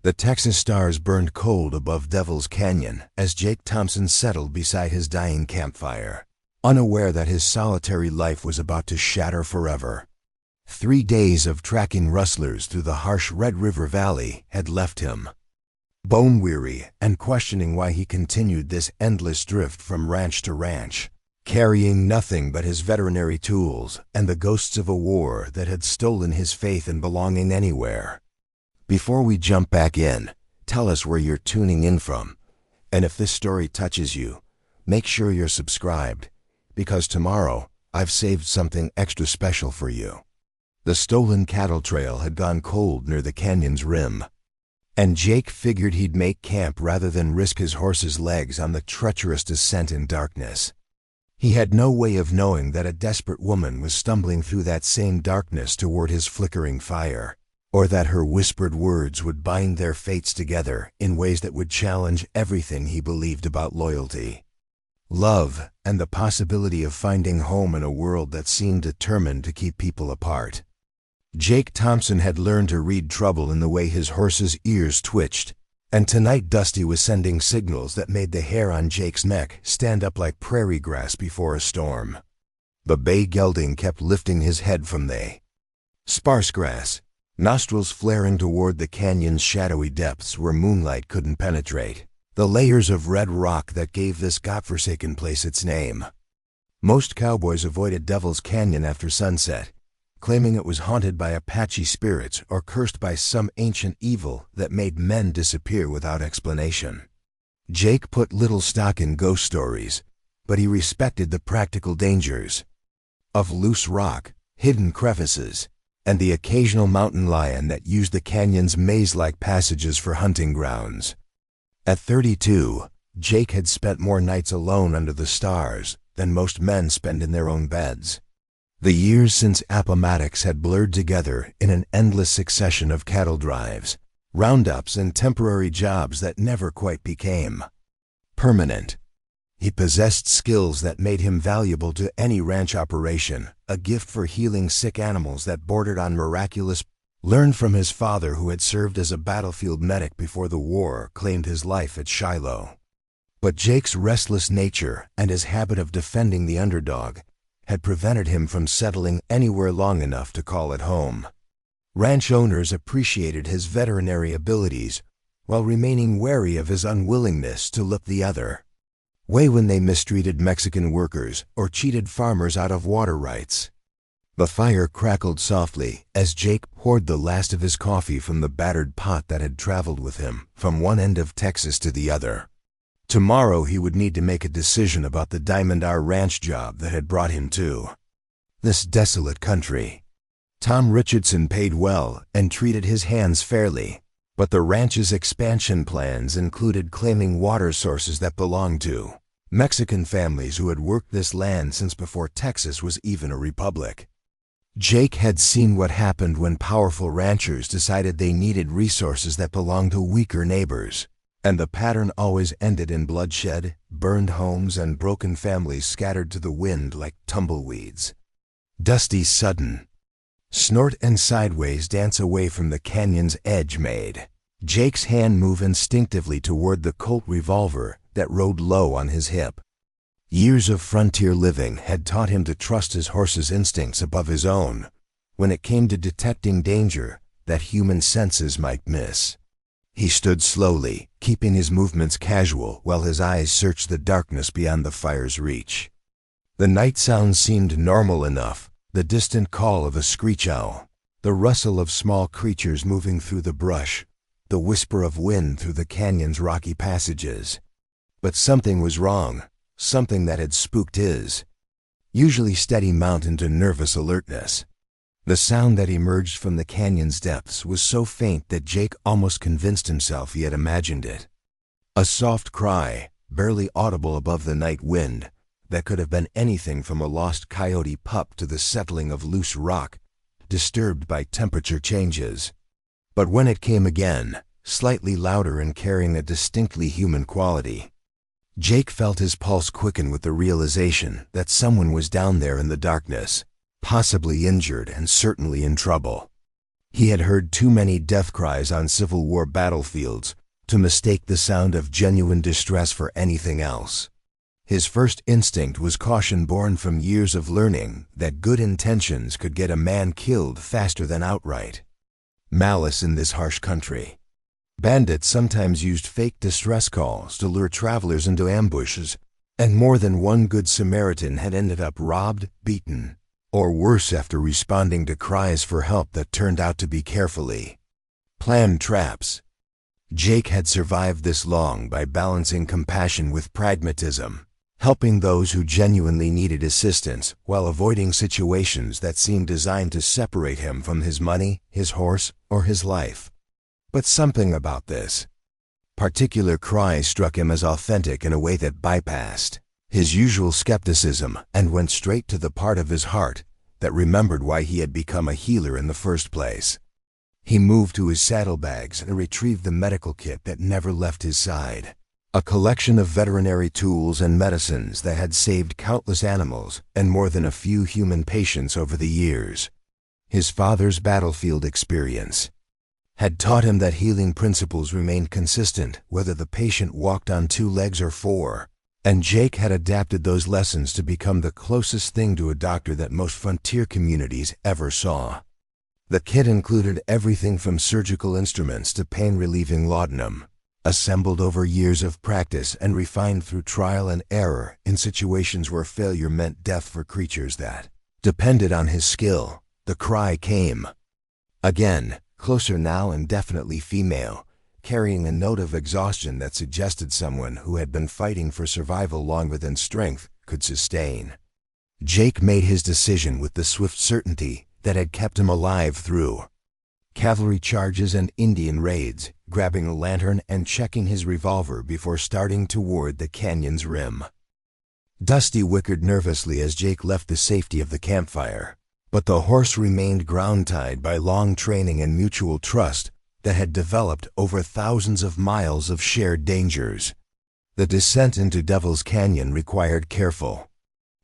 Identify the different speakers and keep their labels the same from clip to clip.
Speaker 1: The Texas stars burned cold above Devil's Canyon as Jake Thompson settled beside his dying campfire, unaware that his solitary life was about to shatter forever. 3 days of tracking rustlers through the harsh Red River Valley had left him bone-weary and questioning why he continued this endless drift from ranch to ranch, carrying nothing but his veterinary tools and the ghosts of a war that had stolen his faith in belonging anywhere. Before we jump back in, tell us where you're tuning in from, and if this story touches you, make sure you're subscribed, because tomorrow I've saved something extra special for you. The stolen cattle trail had gone cold near the canyon's rim, and Jake figured he'd make camp rather than risk his horse's legs on the treacherous descent in darkness. He had no way of knowing that a desperate woman was stumbling through that same darkness toward his flickering fire, or that her whispered words would bind their fates together in ways that would challenge everything he believed about loyalty, love, and the possibility of finding home in a world that seemed determined to keep people apart. Jake Thompson had learned to read trouble in the way his horse's ears twitched, and tonight Dusty was sending signals that made the hair on Jake's neck stand up like prairie grass before a storm. The bay gelding kept lifting his head from the sparse grass, nostrils flaring toward the canyon's shadowy depths where moonlight couldn't penetrate, the layers of red rock that gave this godforsaken place its name. Most cowboys avoided Devil's Canyon after sunset, claiming it was haunted by Apache spirits or cursed by some ancient evil that made men disappear without explanation. Jake put little stock in ghost stories, but he respected the practical dangers of loose rock, hidden crevices, and the occasional mountain lion that used the canyon's maze-like passages for hunting grounds. At 32, Jake had spent more nights alone under the stars than most men spend in their own beds. The years since Appomattox had blurred together in an endless succession of cattle drives, roundups, and temporary jobs that never quite became permanent. He possessed skills that made him valuable to any ranch operation, a gift for healing sick animals that bordered on miraculous, learned from his father who had served as a battlefield medic before the war claimed his life at Shiloh. But Jake's restless nature and his habit of defending the underdog had prevented him from settling anywhere long enough to call it home. Ranch owners appreciated his veterinary abilities while remaining wary of his unwillingness to look the other way when they mistreated Mexican workers or cheated farmers out of water rights. The fire crackled softly as Jake poured the last of his coffee from the battered pot that had traveled with him from one end of Texas to the other. Tomorrow he would need to make a decision about the Diamond R Ranch job that had brought him to this desolate country. Tom Richardson paid well and treated his hands fairly, but the ranch's expansion plans included claiming water sources that belonged to Mexican families who had worked this land since before Texas was even a republic. Jake had seen what happened when powerful ranchers decided they needed resources that belonged to weaker neighbors, and the pattern always ended in bloodshed, burned homes, and broken families scattered to the wind like tumbleweeds. Dusty's sudden snort and sideways dance away from the canyon's edge made Jake's hand move instinctively toward the Colt revolver that rode low on his hip. Years of frontier living had taught him to trust his horse's instincts above his own when it came to detecting danger that human senses might miss. He stood slowly, keeping his movements casual while his eyes searched the darkness beyond the fire's reach. The night sounds seemed normal enough, the distant call of a screech owl, the rustle of small creatures moving through the brush, the whisper of wind through the canyon's rocky passages. But something was wrong, something that had spooked his usually steady mount into nervous alertness. The sound that emerged from the canyon's depths was so faint that Jake almost convinced himself he had imagined it. A soft cry, barely audible above the night wind, that could have been anything from a lost coyote pup to the settling of loose rock, disturbed by temperature changes. But when it came again, slightly louder and carrying a distinctly human quality, Jake felt his pulse quicken with the realization that someone was down there in the darkness, possibly injured and certainly in trouble. He had heard too many death cries on Civil War battlefields to mistake the sound of genuine distress for anything else. His first instinct was caution born from years of learning that good intentions could get a man killed faster than outright malice in this harsh country. Bandits sometimes used fake distress calls to lure travelers into ambushes, and more than one good Samaritan had ended up robbed, beaten, or worse after responding to cries for help that turned out to be carefully planned traps. Jake had survived this long by balancing compassion with pragmatism, helping those who genuinely needed assistance while avoiding situations that seemed designed to separate him from his money, his horse, or his life. But something about this particular cry struck him as authentic in a way that bypassed his usual skepticism and went straight to the part of his heart that remembered why he had become a healer in the first place. He moved to his saddlebags and retrieved the medical kit that never left his side, a collection of veterinary tools and medicines that had saved countless animals and more than a few human patients over the years. His father's battlefield experience had taught him that healing principles remained consistent whether the patient walked on 2 legs or 4, and Jake had adapted those lessons to become the closest thing to a doctor that most frontier communities ever saw. The kit included everything from surgical instruments to pain-relieving laudanum, assembled over years of practice and refined through trial and error in situations where failure meant death for creatures that depended on his skill. The cry came again, closer now and definitely female, carrying a note of exhaustion that suggested someone who had been fighting for survival longer than strength could sustain. Jake made his decision with the swift certainty that had kept him alive through cavalry charges and Indian raids, grabbing a lantern and checking his revolver before starting toward the canyon's rim. Dusty whickered nervously as Jake left the safety of the campfire, but the horse remained ground-tied by long training and mutual trust that had developed over thousands of miles of shared dangers. The descent into Devil's Canyon required careful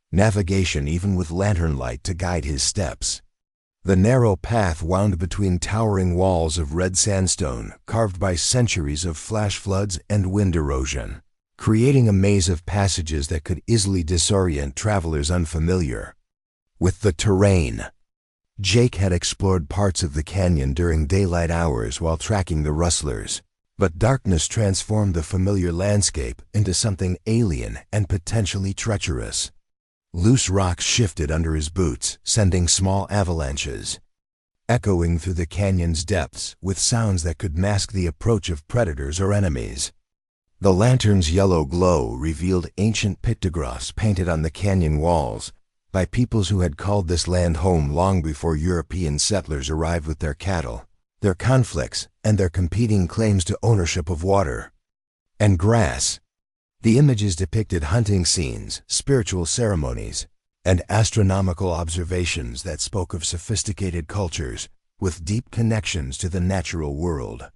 Speaker 1: navigation, even with lantern light to guide his steps. The narrow path wound between towering walls of red sandstone carved by centuries of flash floods and wind erosion, creating a maze of passages that could easily disorient travelers unfamiliar with the terrain. Jake had explored parts of the canyon during daylight hours while tracking the rustlers, but darkness transformed the familiar landscape into something alien and potentially treacherous. Loose rocks shifted under his boots, sending small avalanches echoing through the canyon's depths with sounds that could mask the approach of predators or enemies. The lantern's yellow glow revealed ancient pictographs painted on the canyon walls by peoples who had called this land home long before European settlers arrived with their cattle, their conflicts, and their competing claims to ownership of water and grass. The images depicted hunting scenes, spiritual ceremonies, and astronomical observations that spoke of sophisticated cultures with deep connections to the natural world.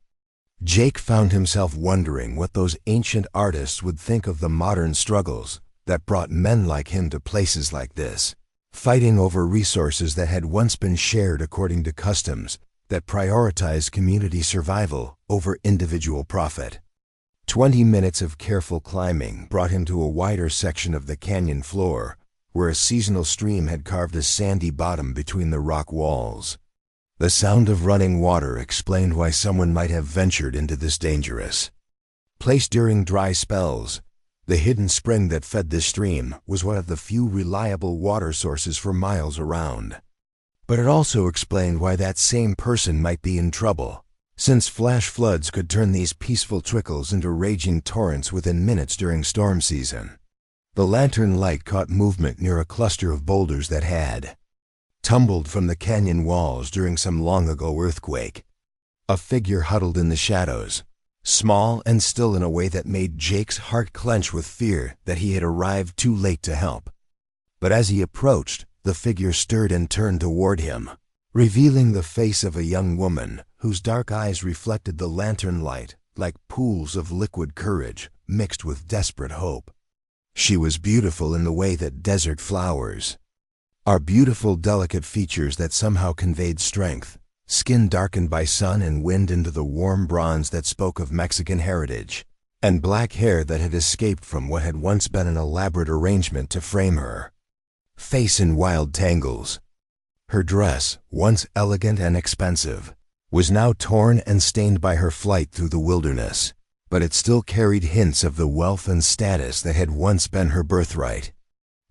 Speaker 1: Jake found himself wondering what those ancient artists would think of the modern struggles that brought men like him to places like this, fighting over resources that had once been shared according to customs that prioritized community survival over individual profit. 20 minutes of careful climbing brought him to a wider section of the canyon floor, where a seasonal stream had carved a sandy bottom between the rock walls. The sound of running water explained why someone might have ventured into this dangerous place during dry spells. The hidden spring that fed this stream was one of the few reliable water sources for miles around. But it also explained why that same person might be in trouble, since flash floods could turn these peaceful trickles into raging torrents within minutes during storm season. The lantern light caught movement near a cluster of boulders that had tumbled from the canyon walls during some long-ago earthquake. A figure huddled in the shadows, small and still in a way that made Jake's heart clench with fear that he had arrived too late to help. But as he approached, the figure stirred and turned toward him, revealing the face of a young woman whose dark eyes reflected the lantern light like pools of liquid courage mixed with desperate hope. She was beautiful in the way that desert flowers are beautiful, delicate features that somehow conveyed strength, skin darkened by sun and wind into the warm bronze that spoke of Mexican heritage, and black hair that had escaped from what had once been an elaborate arrangement to frame her face in wild tangles. Her dress, once elegant and expensive, was now torn and stained by her flight through the wilderness, but it still carried hints of the wealth and status that had once been her birthright.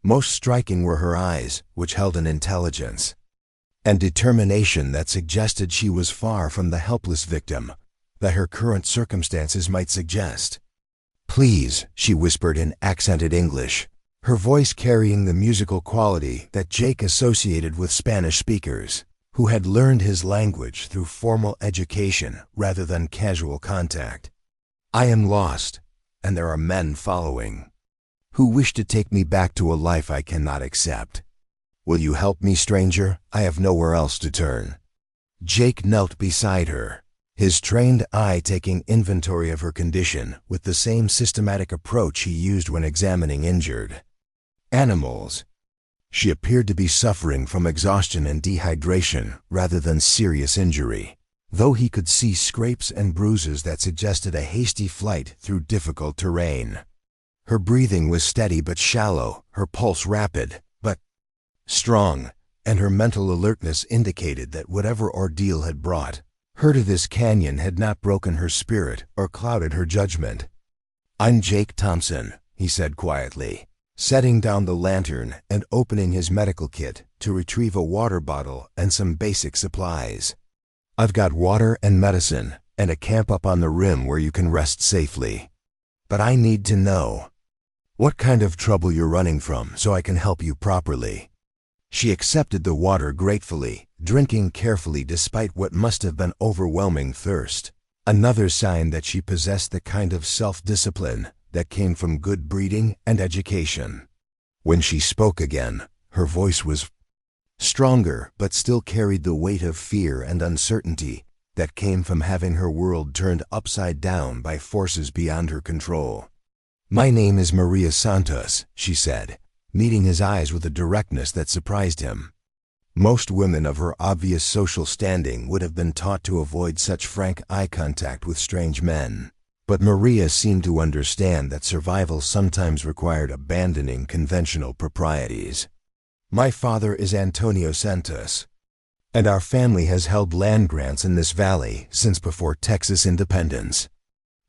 Speaker 1: Most striking were her eyes, which held an intelligence and determination that suggested she was far from the helpless victim that her current circumstances might suggest. "Please," she whispered in accented English, her voice carrying the musical quality that Jake associated with Spanish speakers, who had learned his language through formal education rather than casual contact. "I am lost, and there are men following, who wish to take me back to a life I cannot accept. Will you help me, stranger? I have nowhere else to turn." Jake knelt beside her, his trained eye taking inventory of her condition with the same systematic approach he used when examining injured animals. She appeared to be suffering from exhaustion and dehydration rather than serious injury, though he could see scrapes and bruises that suggested a hasty flight through difficult terrain. Her breathing was steady but shallow, her pulse rapid but strong, and her mental alertness indicated that whatever ordeal had brought her to this canyon had not broken her spirit or clouded her judgment. "I'm Jake Thompson," he said quietly, setting down the lantern and opening his medical kit to retrieve a water bottle and some basic supplies. "I've got water and medicine and a camp up on the rim where you can rest safely. But I need to know what kind of trouble you're running from so I can help you properly." She accepted the water gratefully, drinking carefully despite what must have been overwhelming thirst, another sign that she possessed the kind of self-discipline that came from good breeding and education. When she spoke again, her voice was stronger but still carried the weight of fear and uncertainty that came from having her world turned upside down by forces beyond her control. "My name is Maria Santos," she said, meeting his eyes with a directness that surprised him. Most women of her obvious social standing would have been taught to avoid such frank eye contact with strange men, but Maria seemed to understand that survival sometimes required abandoning conventional proprieties. "My father is Antonio Santos, and our family has held land grants in this valley since before Texas independence.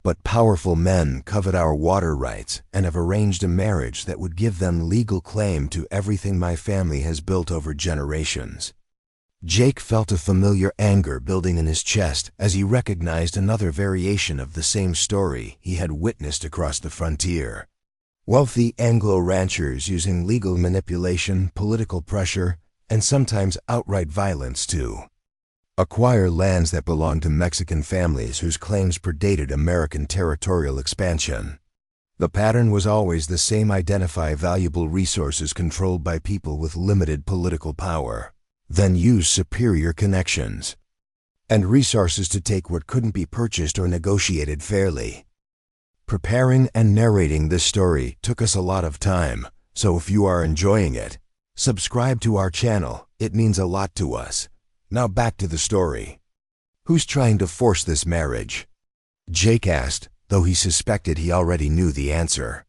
Speaker 1: But powerful men covet our water rights and have arranged a marriage that would give them legal claim to everything my family has built over generations." Jake felt a familiar anger building in his chest as he recognized another variation of the same story he had witnessed across the frontier. Wealthy Anglo ranchers using legal manipulation, political pressure, and sometimes outright violence to acquire lands that belonged to Mexican families whose claims predated American territorial expansion. The pattern was always the same: identify valuable resources controlled by people with limited political power, then use superior connections and resources to take what couldn't be purchased or negotiated fairly. Preparing and narrating this story took us a lot of time, so if you are enjoying it, subscribe to our channel. It means a lot to us. Now back to the story. "Who's trying to force this marriage?" Jake asked, though he suspected he already knew the answer.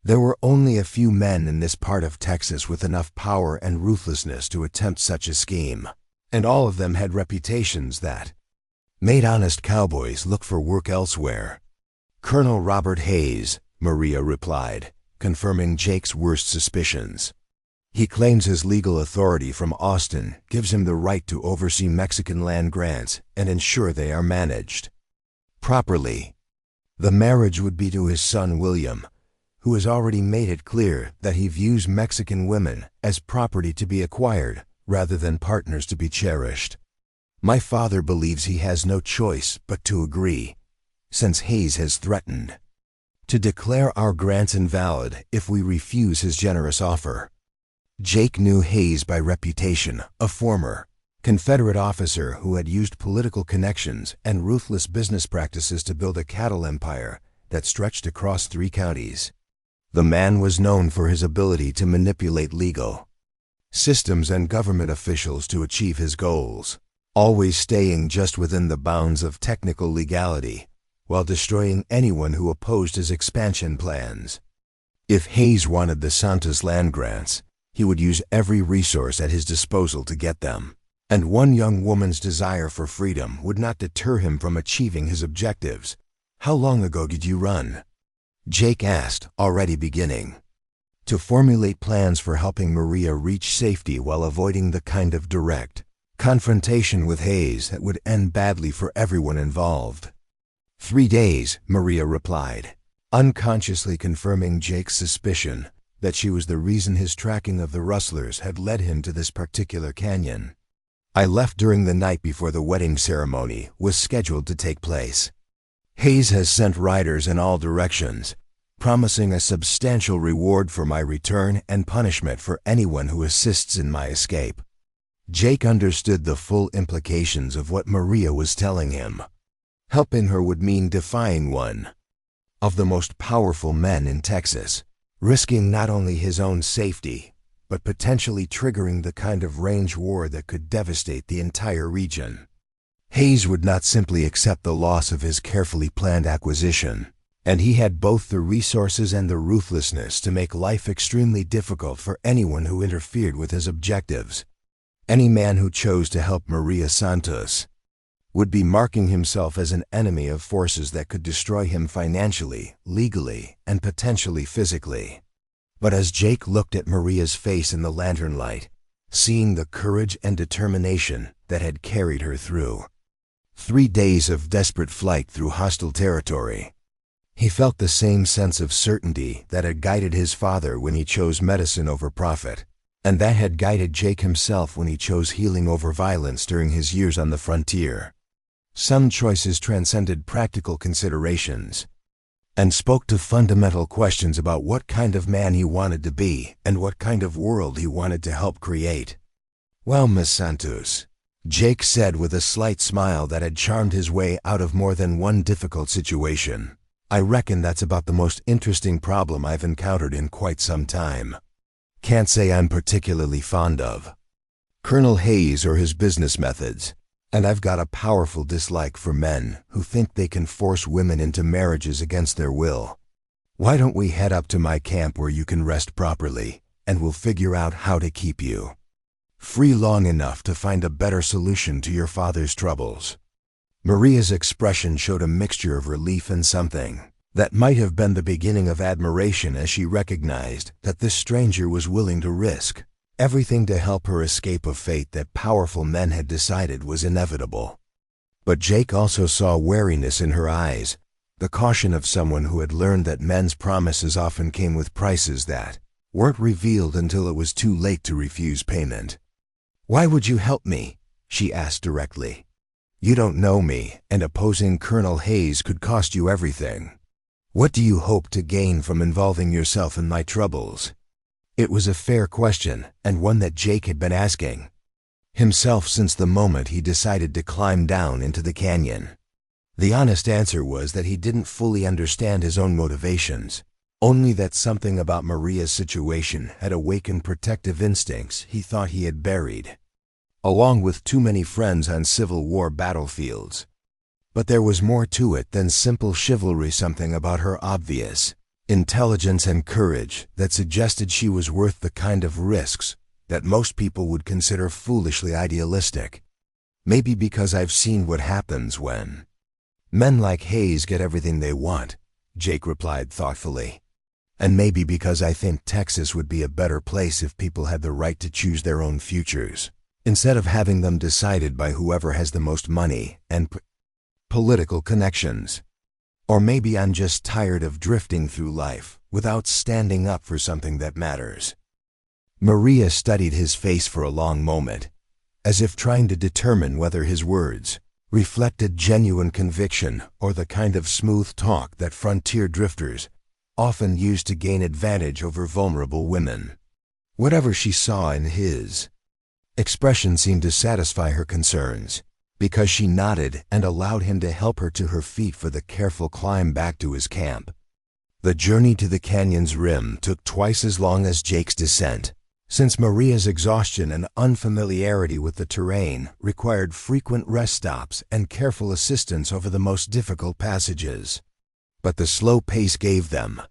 Speaker 1: There were only a few men in this part of Texas with enough power and ruthlessness to attempt such a scheme, and all of them had reputations that made honest cowboys look for work elsewhere. "Colonel Robert Hayes," Maria replied, confirming Jake's worst suspicions. "He claims his legal authority from Austin gives him the right to oversee Mexican land grants and ensure they are managed properly. The marriage would be to his son William, who has already made it clear that he views Mexican women as property to be acquired rather than partners to be cherished. My father believes he has no choice but to agree, since Hayes has threatened to declare our grants invalid if we refuse his generous offer." Jake knew Hayes by reputation, a former Confederate officer who had used political connections and ruthless business practices to build a cattle empire that stretched across 3 counties. The man was known for his ability to manipulate legal systems and government officials to achieve his goals, always staying just within the bounds of technical legality, while destroying anyone who opposed his expansion plans. If Hayes wanted the Santos land grants, he would use every resource at his disposal to get them, and one young woman's desire for freedom would not deter him from achieving his objectives. "How long ago did you run?" Jake asked, already beginning to formulate plans for helping Maria reach safety while avoiding the kind of direct confrontation with Hayes that would end badly for everyone involved. 3 days, Maria replied, unconsciously confirming Jake's suspicion that she was the reason his tracking of the rustlers had led him to this particular canyon. "I left during the night before the wedding ceremony was scheduled to take place. Hayes has sent riders in all directions, promising a substantial reward for my return and punishment for anyone who assists in my escape." Jake understood the full implications of what Maria was telling him. Helping her would mean defying one of the most powerful men in Texas, risking not only his own safety, but potentially triggering the kind of range war that could devastate the entire region. Hayes would not simply accept the loss of his carefully planned acquisition, and he had both the resources and the ruthlessness to make life extremely difficult for anyone who interfered with his objectives. Any man who chose to help Maria Santos would be marking himself as an enemy of forces that could destroy him financially, legally, and potentially physically. But as Jake looked at Maria's face in the lantern light, seeing the courage and determination that had carried her through 3 days of desperate flight through hostile territory, he felt the same sense of certainty that had guided his father when he chose medicine over profit, and that had guided Jake himself when he chose healing over violence during his years on the frontier. Some choices transcended practical considerations and spoke to fundamental questions about what kind of man he wanted to be and what kind of world he wanted to help create. "Well, Miss Santos," Jake said with a slight smile that had charmed his way out of more than one difficult situation, "I reckon that's about the most interesting problem I've encountered in quite some time. Can't say I'm particularly fond of Colonel Hayes or his business methods, and I've got a powerful dislike for men who think they can force women into marriages against their will. Why don't we head up to my camp where you can rest properly, and we'll figure out how to keep you free long enough to find a better solution to your father's troubles." Maria's expression showed a mixture of relief and something that might have been the beginning of admiration as she recognized that this stranger was willing to risk everything to help her escape a fate that powerful men had decided was inevitable. But Jake also saw wariness in her eyes, the caution of someone who had learned that men's promises often came with prices that weren't revealed until it was too late to refuse payment. "Why would you help me?" she asked directly. "You don't know me, and opposing Colonel Hayes could cost you everything. What do you hope to gain from involving yourself in my troubles?" It was a fair question, and one that Jake had been asking himself since the moment he decided to climb down into the canyon. The honest answer was that he didn't fully understand his own motivations, only that something about Maria's situation had awakened protective instincts he thought he had buried, along with too many friends on Civil War battlefields. But there was more to it than simple chivalry, something about her obvious intelligence and courage that suggested she was worth the kind of risks that most people would consider foolishly idealistic. "Maybe because I've seen what happens when men like Hayes get everything they want," Jake replied thoughtfully. "And maybe because I think Texas would be a better place if people had the right to choose their own futures, instead of having them decided by whoever has the most money and political connections. Or maybe I'm just tired of drifting through life without standing up for something that matters." Maria studied his face for a long moment, as if trying to determine whether his words reflected genuine conviction or the kind of smooth talk that frontier drifters often use to gain advantage over vulnerable women. Whatever she saw in his expression seemed to satisfy her concerns, because she nodded and allowed him to help her to her feet for the careful climb back to his camp. The journey to the canyon's rim took twice as long as Jake's descent, Since Maria's exhaustion and unfamiliarity with the terrain required frequent rest stops and careful assistance over the most difficult passages. But the slow pace gave them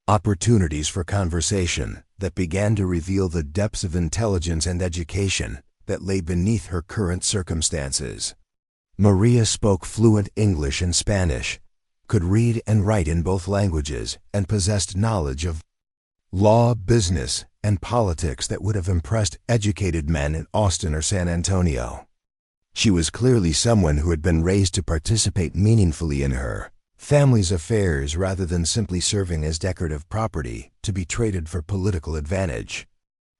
Speaker 1: opportunities for conversation that began to reveal the depths of intelligence and education that lay beneath her current circumstances. Maria spoke fluent English and Spanish, could read and write in both languages, and possessed knowledge of law, business, and politics that would have impressed educated men in Austin or San Antonio. She was clearly someone who had been raised to participate meaningfully in her family's affairs rather than simply serving as decorative property to be traded for political advantage.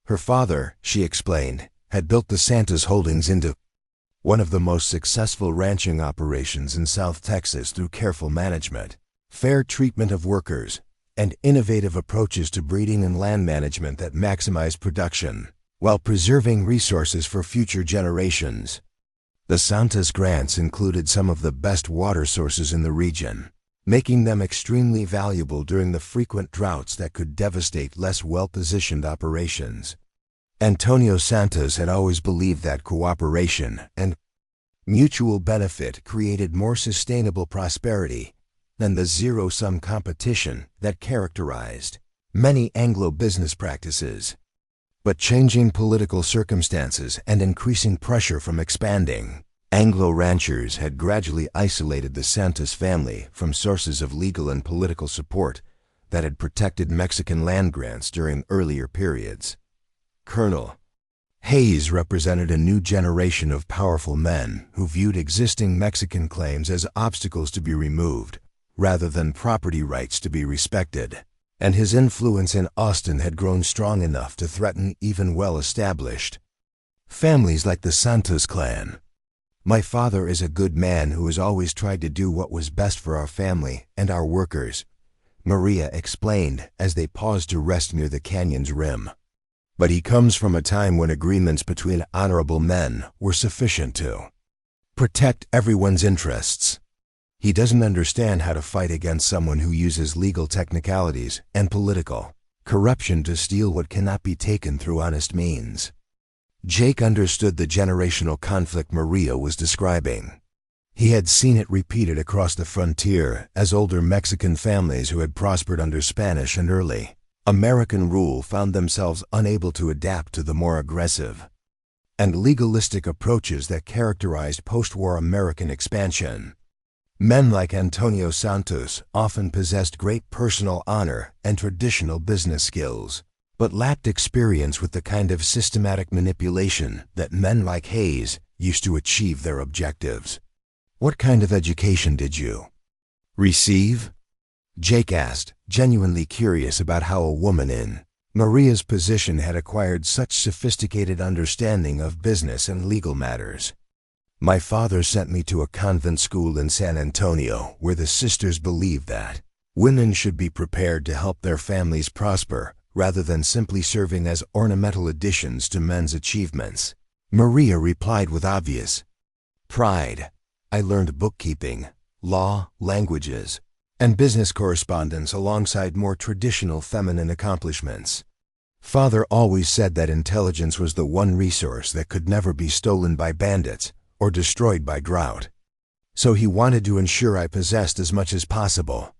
Speaker 1: Her father, she explained, had built the Santos Holdings into one of the most successful ranching operations in South Texas through careful management, fair treatment of workers, and innovative approaches to breeding and land management that maximize production, while preserving resources for future generations. The Santos grants included some of the best water sources in the region, making them extremely valuable during the frequent droughts that could devastate less well-positioned operations. Antonio Santos had always believed that cooperation and mutual benefit created more sustainable prosperity than the zero-sum competition that characterized many Anglo business practices. But changing political circumstances and increasing pressure from expanding Anglo ranchers had gradually isolated the Santos family from sources of legal and political support that had protected Mexican land grants during earlier periods. Colonel Hayes represented a new generation of powerful men who viewed existing Mexican claims as obstacles to be removed rather than property rights to be respected, and his influence in Austin had grown strong enough to threaten even well-established families like the Santos clan. My father is a good man who has always tried to do what was best for our family and our workers, Maria explained as they paused to rest near the canyon's rim. But he comes from a time when agreements between honorable men were sufficient to protect everyone's interests. He doesn't understand how to fight against someone who uses legal technicalities and political corruption to steal what cannot be taken through honest means. Jake understood the generational conflict Maria was describing. He had seen it repeated across the frontier as older Mexican families who had prospered under Spanish and early American rule found themselves unable to adapt to the more aggressive and legalistic approaches that characterized post-war American expansion. Men like Antonio Santos often possessed great personal honor and traditional business skills, but lacked experience with the kind of systematic manipulation that men like Hayes used to achieve their objectives. "What kind of education did you receive?" Jake asked, genuinely curious about how a woman in Maria's position had acquired such sophisticated understanding of business and legal matters. "My father sent me to a convent school in San Antonio where the sisters believed that women should be prepared to help their families prosper rather than simply serving as ornamental additions to men's achievements," Maria replied with obvious pride. "I learned bookkeeping, law, languages, and business correspondence alongside more traditional feminine accomplishments. Father always said that intelligence was the one resource that could never be stolen by bandits or destroyed by drought. So he wanted to ensure I possessed as much as possible."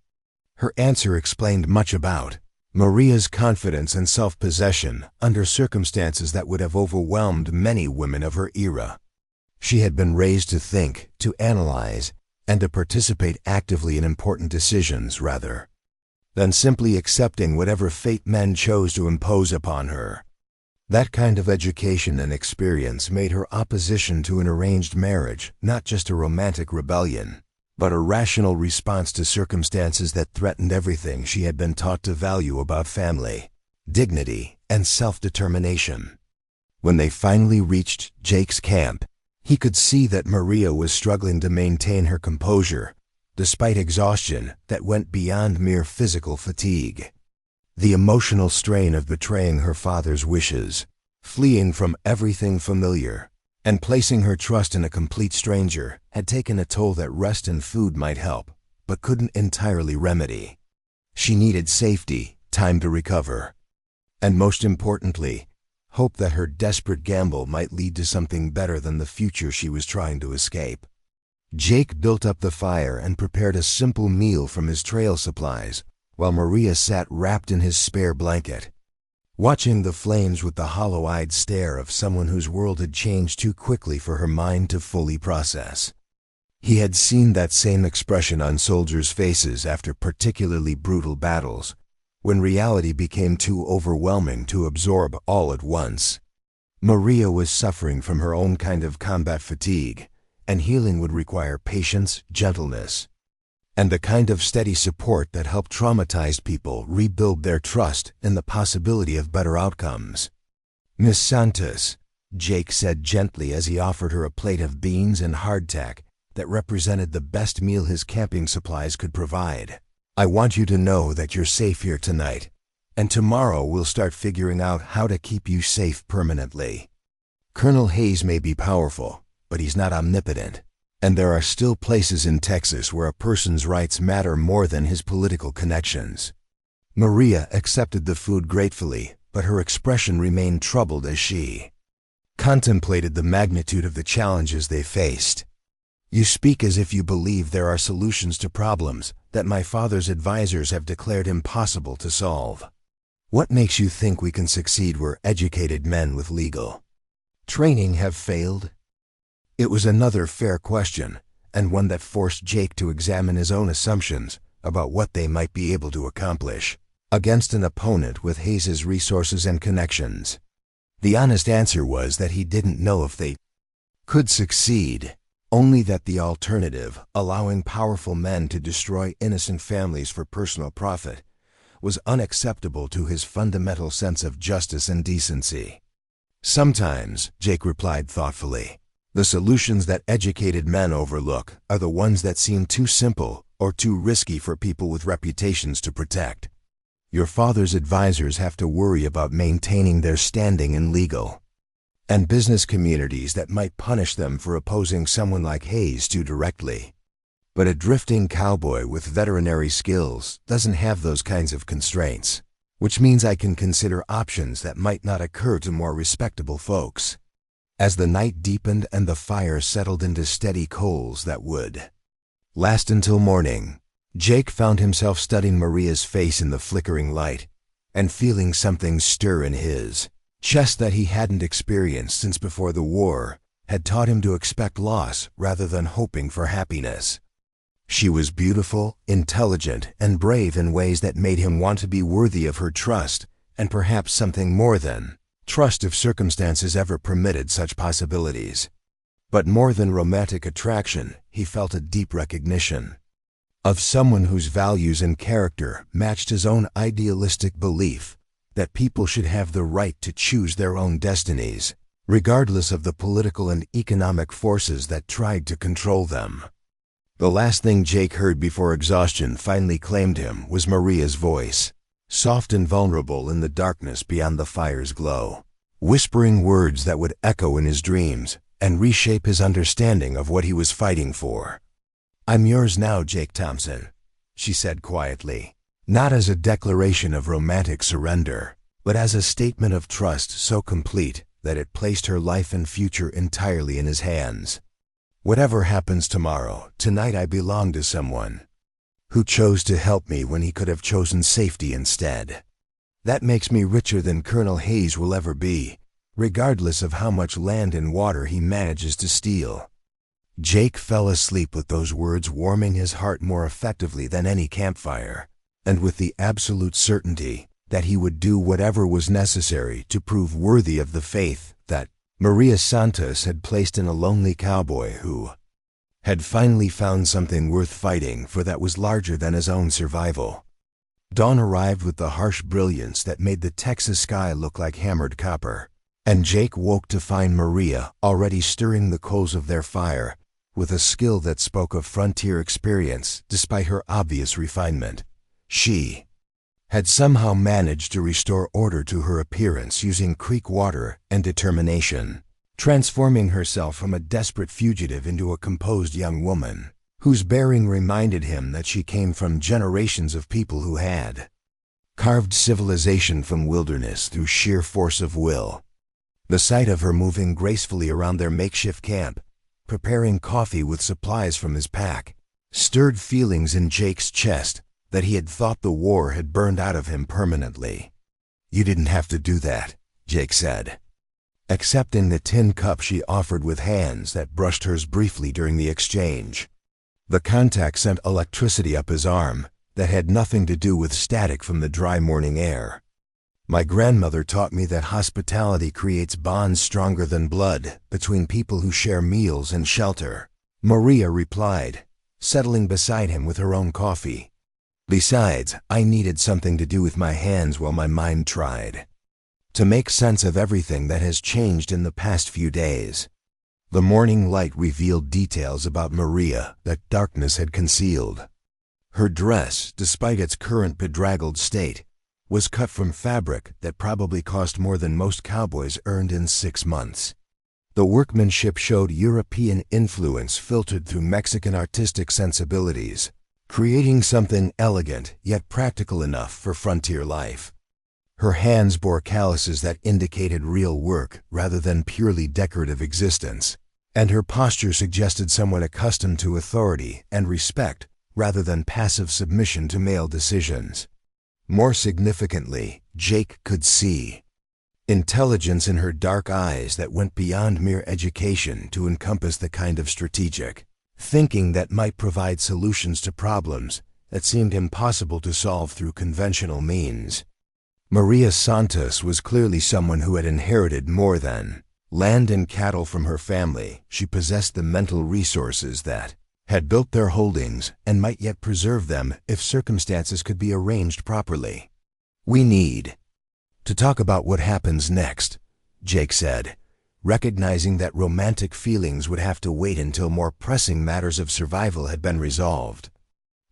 Speaker 1: Her answer explained much about Maria's confidence and self-possession under circumstances that would have overwhelmed many women of her era. She had been raised to think, to analyze, and to participate actively in important decisions rather than simply accepting whatever fate men chose to impose upon her. That kind of education and experience made her opposition to an arranged marriage not just a romantic rebellion, but a rational response to circumstances that threatened everything she had been taught to value about family, dignity, and self-determination. When they finally reached Jake's camp, he could see that Maria was struggling to maintain her composure, despite exhaustion that went beyond mere physical fatigue. The emotional strain of betraying her father's wishes, fleeing from everything familiar, and placing her trust in a complete stranger had taken a toll that rest and food might help, but couldn't entirely remedy. She needed safety, time to recover, and most importantly, hope that her desperate gamble might lead to something better than the future she was trying to escape. Jake built up the fire and prepared a simple meal from his trail supplies, while Maria sat wrapped in his spare blanket, watching the flames with the hollow-eyed stare of someone whose world had changed too quickly for her mind to fully process. He had seen that same expression on soldiers' faces after particularly brutal battles, when reality became too overwhelming to absorb all at once. Maria was suffering from her own kind of combat fatigue, and healing would require patience, gentleness, and the kind of steady support that helped traumatized people rebuild their trust in the possibility of better outcomes. "Miss Santos," Jake said gently as he offered her a plate of beans and hardtack that represented the best meal his camping supplies could provide. "I want you to know that you're safe here tonight, and tomorrow we'll start figuring out how to keep you safe permanently. Colonel Hayes may be powerful, but he's not omnipotent, and there are still places in Texas where a person's rights matter more than his political connections." Maria accepted the food gratefully, but her expression remained troubled as she contemplated the magnitude of the challenges they faced. "You speak as if you believe there are solutions to problems that my father's advisors have declared impossible to solve. What makes you think we can succeed where educated men with legal training have failed?" It was another fair question, and one that forced Jake to examine his own assumptions about what they might be able to accomplish against an opponent with Hayes's resources and connections. The honest answer was that he didn't know if they could succeed, only that the alternative, allowing powerful men to destroy innocent families for personal profit, was unacceptable to his fundamental sense of justice and decency. "Sometimes," Jake replied thoughtfully, "the solutions that educated men overlook are the ones that seem too simple or too risky for people with reputations to protect. Your father's advisors have to worry about maintaining their standing in legal and business communities that might punish them for opposing someone like Hayes too directly. But a drifting cowboy with veterinary skills doesn't have those kinds of constraints, which means I can consider options that might not occur to more respectable folks." As the night deepened and the fire settled into steady coals that would last until morning, Jake found himself studying Maria's face in the flickering light and feeling something stir in his chest that he hadn't experienced since before the war had taught him to expect loss rather than hoping for happiness. She was beautiful, intelligent, and brave in ways that made him want to be worthy of her trust, and perhaps something more than trust if circumstances ever permitted such possibilities. But more than romantic attraction, he felt a deep recognition of someone whose values and character matched his own idealistic belief that people should have the right to choose their own destinies, regardless of the political and economic forces that tried to control them. The last thing Jake heard before exhaustion finally claimed him was Maria's voice, soft and vulnerable in the darkness beyond the fire's glow, whispering words that would echo in his dreams and reshape his understanding of what he was fighting for. "I'm yours now, Jake Thompson," she said quietly, not as a declaration of romantic surrender, but as a statement of trust so complete that it placed her life and future entirely in his hands. "Whatever happens tomorrow, tonight I belong to someone who chose to help me when he could have chosen safety instead. That makes me richer than Colonel Hayes will ever be, regardless of how much land and water he manages to steal." Jake fell asleep with those words warming his heart more effectively than any campfire, and with the absolute certainty that he would do whatever was necessary to prove worthy of the faith that Maria Santos had placed in a lonely cowboy who had finally found something worth fighting for that was larger than his own survival. Dawn arrived with the harsh brilliance that made the Texas sky look like hammered copper, and Jake woke to find Maria already stirring the coals of their fire with a skill that spoke of frontier experience despite her obvious refinement. She had somehow managed to restore order to her appearance using creek water and determination, transforming herself from a desperate fugitive into a composed young woman, whose bearing reminded him that she came from generations of people who had carved civilization from wilderness through sheer force of will. The sight of her moving gracefully around their makeshift camp, preparing coffee with supplies from his pack, stirred feelings in Jake's chest that he had thought the war had burned out of him permanently. "You didn't have to do that," Jake said, accepting the tin cup she offered with hands that brushed hers briefly during the exchange. The contact sent electricity up his arm that had nothing to do with static from the dry morning air. "My grandmother taught me that hospitality creates bonds stronger than blood between people who share meals and shelter," Maria replied, settling beside him with her own coffee. "Besides, I needed something to do with my hands while my mind tried to make sense of everything that has changed in the past few days." The morning light revealed details about Maria that darkness had concealed. Her dress, despite its current bedraggled state, was cut from fabric that probably cost more than most cowboys earned in 6 months. The workmanship showed European influence filtered through Mexican artistic sensibilities, creating something elegant yet practical enough for frontier life. Her hands bore calluses that indicated real work rather than purely decorative existence, and her posture suggested someone accustomed to authority and respect rather than passive submission to male decisions. More significantly, Jake could see intelligence in her dark eyes that went beyond mere education to encompass the kind of strategic thinking that might provide solutions to problems that seemed impossible to solve through conventional means. Maria Santos was clearly someone who had inherited more than land and cattle from her family. She possessed the mental resources that had built their holdings and might yet preserve them if circumstances could be arranged properly. "We need to talk about what happens next," Jake said, recognizing that romantic feelings would have to wait until more pressing matters of survival had been resolved.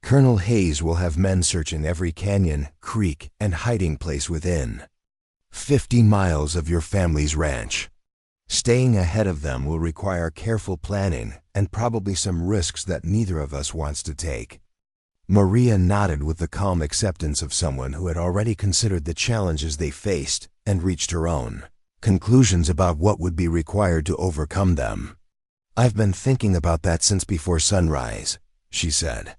Speaker 1: "Colonel Hayes will have men searching every canyon, creek, and hiding place within 50 miles of your family's ranch. Staying ahead of them will require careful planning and probably some risks that neither of us wants to take." Maria nodded with the calm acceptance of someone who had already considered the challenges they faced and reached her own conclusions about what would be required to overcome them. "I've been thinking about that since before sunrise," she said.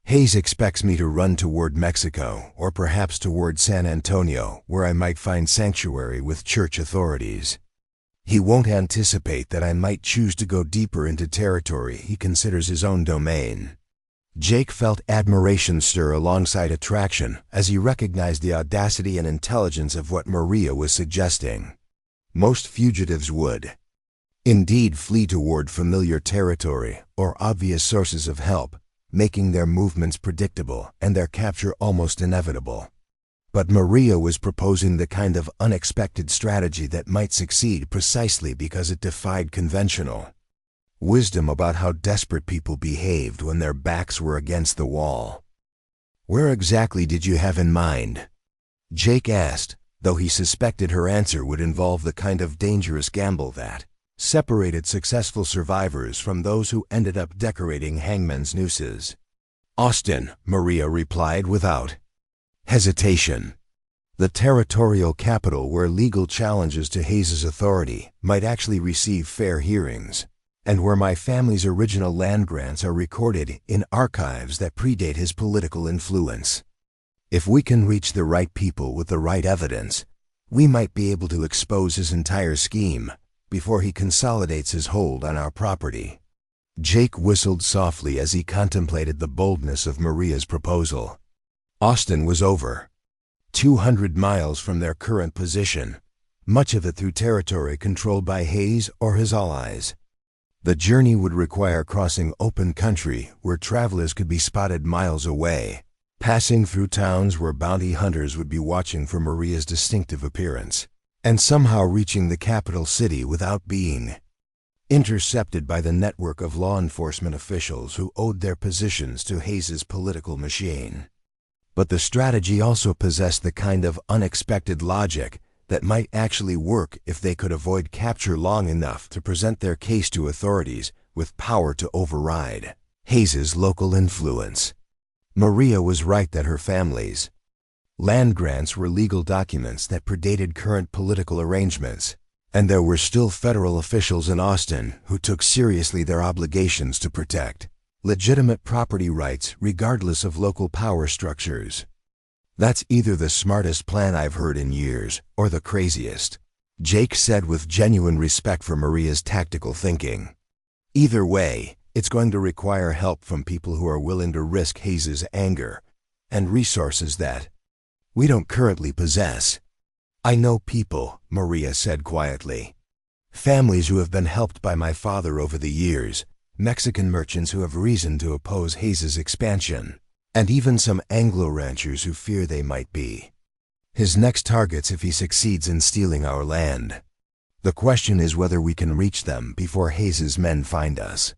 Speaker 1: "Hayes expects me to run toward Mexico or perhaps toward San Antonio, where I might find sanctuary with church authorities. He won't anticipate that I might choose to go deeper into territory he considers his own domain." Jake felt admiration stir alongside attraction as he recognized the audacity and intelligence of what Maria was suggesting. Most fugitives would indeed flee toward familiar territory or obvious sources of help, making their movements predictable and their capture almost inevitable. But Maria was proposing the kind of unexpected strategy that might succeed precisely because it defied conventional wisdom about how desperate people behaved when their backs were against the wall. "Where exactly did you have in mind?" Jake asked, though he suspected her answer would involve the kind of dangerous gamble that separated successful survivors from those who ended up decorating hangmen's nooses. "Austin," Maria replied without hesitation. The territorial capital where legal challenges to Hayes' authority might actually receive fair hearings, and where my family's original land grants are recorded in archives that predate his political influence. If we can reach the right people with the right evidence, we might be able to expose his entire scheme before he consolidates his hold on our property." Jake whistled softly as he contemplated the boldness of Maria's proposal. Austin was over 200 miles from their current position, much of it through territory controlled by Hayes or his allies. The journey would require crossing open country where travelers could be spotted miles away, passing through towns where bounty hunters would be watching for Maria's distinctive appearance, and somehow reaching the capital city without being intercepted by the network of law enforcement officials who owed their positions to Hayes' political machine. But the strategy also possessed the kind of unexpected logic that might actually work if they could avoid capture long enough to present their case to authorities with power to override Hayes' local influence. Maria was right that her family's land grants were legal documents that predated current political arrangements, And there were still federal officials in Austin who took seriously their obligations to protect legitimate property rights regardless of local power structures. That's either the smartest plan I've heard in years, or the craziest, Jake said with genuine respect for Maria's tactical thinking. Either way, it's going to require help from people who are willing to risk Hayes's anger and resources that we don't currently possess. I know people, Maria said quietly. Families who have been helped by my father over the years, Mexican merchants who have reason to oppose Hayes's expansion, and even some Anglo ranchers who fear they might be his next targets if he succeeds in stealing our land. The question is whether we can reach them before Hayes's men find us.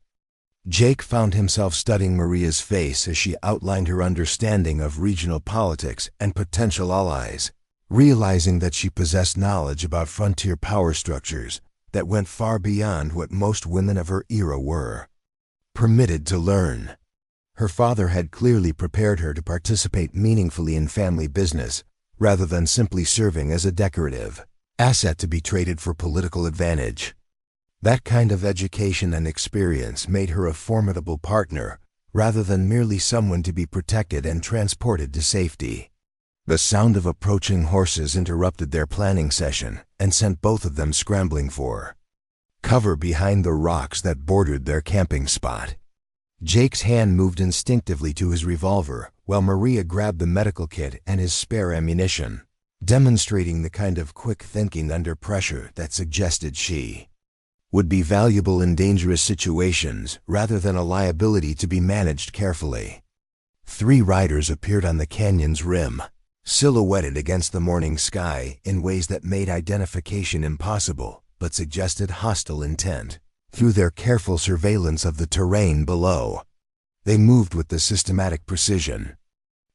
Speaker 1: Jake found himself studying Maria's face as she outlined her understanding of regional politics and potential allies, realizing that she possessed knowledge about frontier power structures that went far beyond what most women of her era were permitted to learn. Her father had clearly prepared her to participate meaningfully in family business, rather than simply serving as a decorative asset to be traded for political advantage. That kind of education and experience made her a formidable partner, rather than merely someone to be protected and transported to safety. The sound of approaching horses interrupted their planning session and sent both of them scrambling for cover behind the rocks that bordered their camping spot. Jake's hand moved instinctively to his revolver, while Maria grabbed the medical kit and his spare ammunition, demonstrating the kind of quick thinking under pressure that suggested she would be valuable in dangerous situations rather than a liability to be managed carefully. 3 riders appeared on the canyon's rim, silhouetted against the morning sky in ways that made identification impossible but suggested hostile intent. Through their careful surveillance of the terrain below, they moved with the systematic precision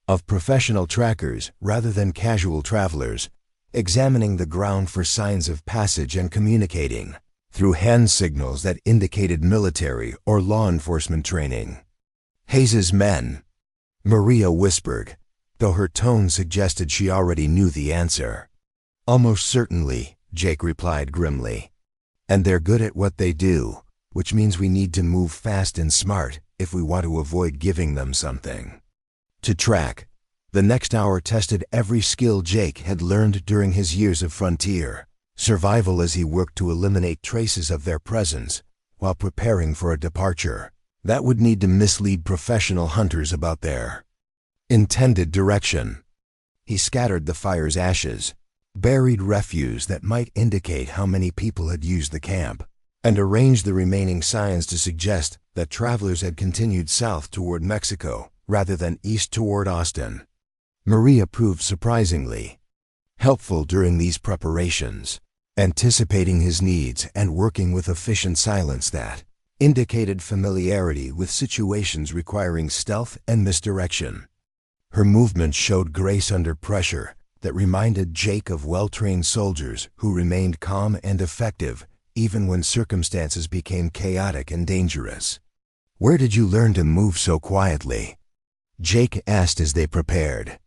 Speaker 1: of professional trackers rather than casual travelers, examining the ground for signs of passage and communicating through hand signals that indicated military or law enforcement training. Hayes's men, Maria whispered, though her tone suggested she already knew the answer. Almost certainly, Jake replied grimly. And they're good at what they do, which means we need to move fast and smart if we want to avoid giving them something to track. The next hour tested every skill Jake had learned during his years of frontier survival as he worked to eliminate traces of their presence while preparing for a departure that would need to mislead professional hunters about their intended direction. He scattered the fire's ashes, buried refuse that might indicate how many people had used the camp, and arranged the remaining signs to suggest that travelers had continued south toward Mexico rather than east toward Austin. Maria proved surprisingly helpful during these preparations, anticipating his needs and working with efficient silence that indicated familiarity with situations requiring stealth and misdirection. Her movements showed grace under pressure that reminded Jake of well-trained soldiers who remained calm and effective even when circumstances became chaotic and dangerous. "Where did you learn to move so quietly?" Jake asked as they prepared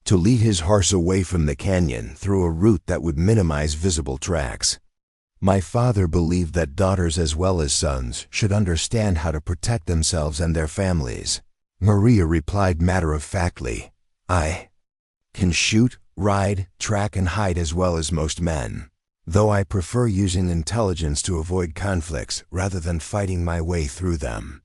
Speaker 1: to lead his horse away from the canyon through a route that would minimize visible tracks. "My father believed that daughters as well as sons should understand how to protect themselves and their families," Maria replied matter-of-factly. "I can shoot, ride, track, and hide as well as most men, though I prefer using intelligence to avoid conflicts rather than fighting my way through them."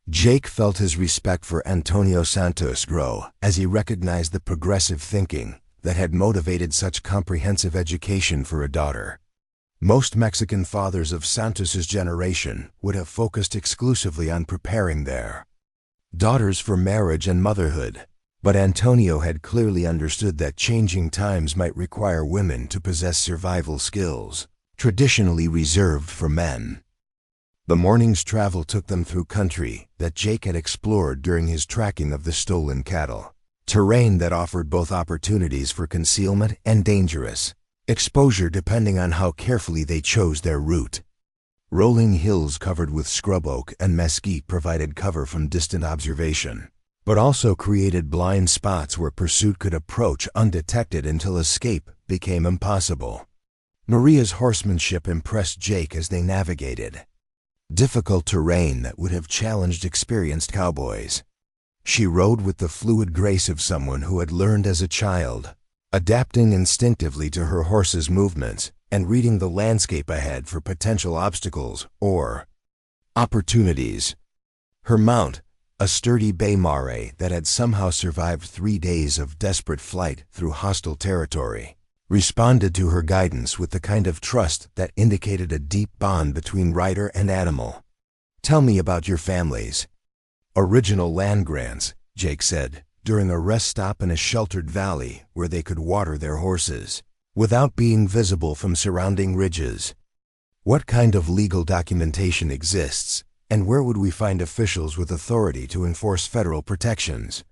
Speaker 1: Jake felt his respect for Antonio Santos grow as he recognized the progressive thinking that had motivated such comprehensive education for a daughter. Most Mexican fathers of Santos's generation would have focused exclusively on preparing their daughters for marriage and motherhood, but Antonio had clearly understood that changing times might require women to possess survival skills traditionally reserved for men. The morning's travel took them through country that Jake had explored during his tracking of the stolen cattle, terrain that offered both opportunities for concealment and dangerous exposure depending on how carefully they chose their route. Rolling hills covered with scrub oak and mesquite provided cover from distant observation, but also created blind spots where pursuit could approach undetected until escape became impossible. Maria's horsemanship impressed Jake as they navigated difficult terrain that would have challenged experienced cowboys. She rode with the fluid grace of someone who had learned as a child, adapting instinctively to her horse's movements and reading the landscape ahead for potential obstacles or opportunities. Her mount, a sturdy bay mare that had somehow survived 3 days of desperate flight through hostile territory, responded to her guidance with the kind of trust that indicated a deep bond between rider and animal. "Tell me about your families." "Original land grants," Jake said, during a rest stop in a sheltered valley where they could water their horses without being visible from surrounding ridges. "What kind of legal documentation exists, and where would we find officials with authority to enforce federal protections?"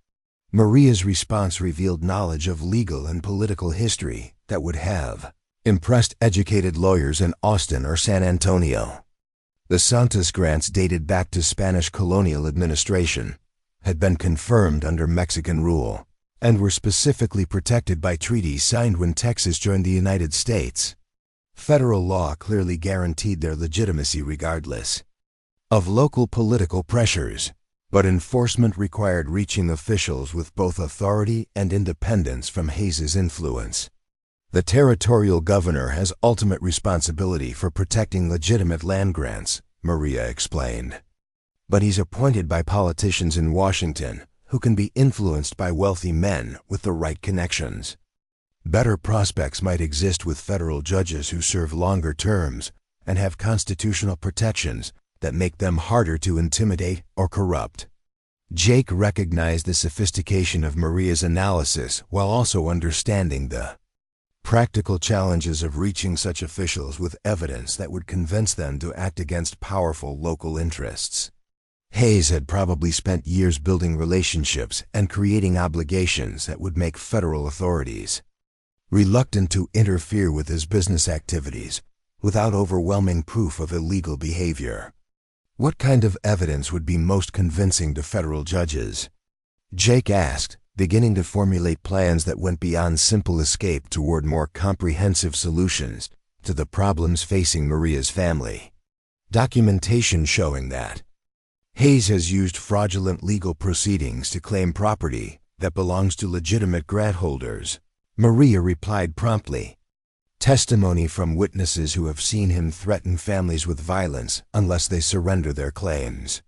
Speaker 1: Maria's response revealed knowledge of legal and political history that would have impressed educated lawyers in Austin or San Antonio. The Santos grants dated back to Spanish colonial administration, had been confirmed under Mexican rule, and were specifically protected by treaties signed when Texas joined the United States. Federal law clearly guaranteed their legitimacy regardless of local political pressures, but enforcement required reaching officials with both authority and independence from Hayes's influence. "The territorial governor has ultimate responsibility for protecting legitimate land grants," Maria explained. "But he's appointed by politicians in Washington who can be influenced by wealthy men with the right connections. Better prospects might exist with federal judges who serve longer terms and have constitutional protections that make them harder to intimidate or corrupt." Jake recognized the sophistication of Maria's analysis while also understanding the practical challenges of reaching such officials with evidence that would convince them to act against powerful local interests. Hayes had probably spent years building relationships and creating obligations that would make federal authorities reluctant to interfere with his business activities without overwhelming proof of illegal behavior. "What kind of evidence would be most convincing to federal judges?" Jake asked, beginning to formulate plans that went beyond simple escape toward more comprehensive solutions to the problems facing Maria's family. "Documentation showing that Hayes has used fraudulent legal proceedings to claim property that belongs to legitimate grant holders," Maria replied promptly. "Testimony from witnesses who have seen him threaten families with violence unless they surrender their claims.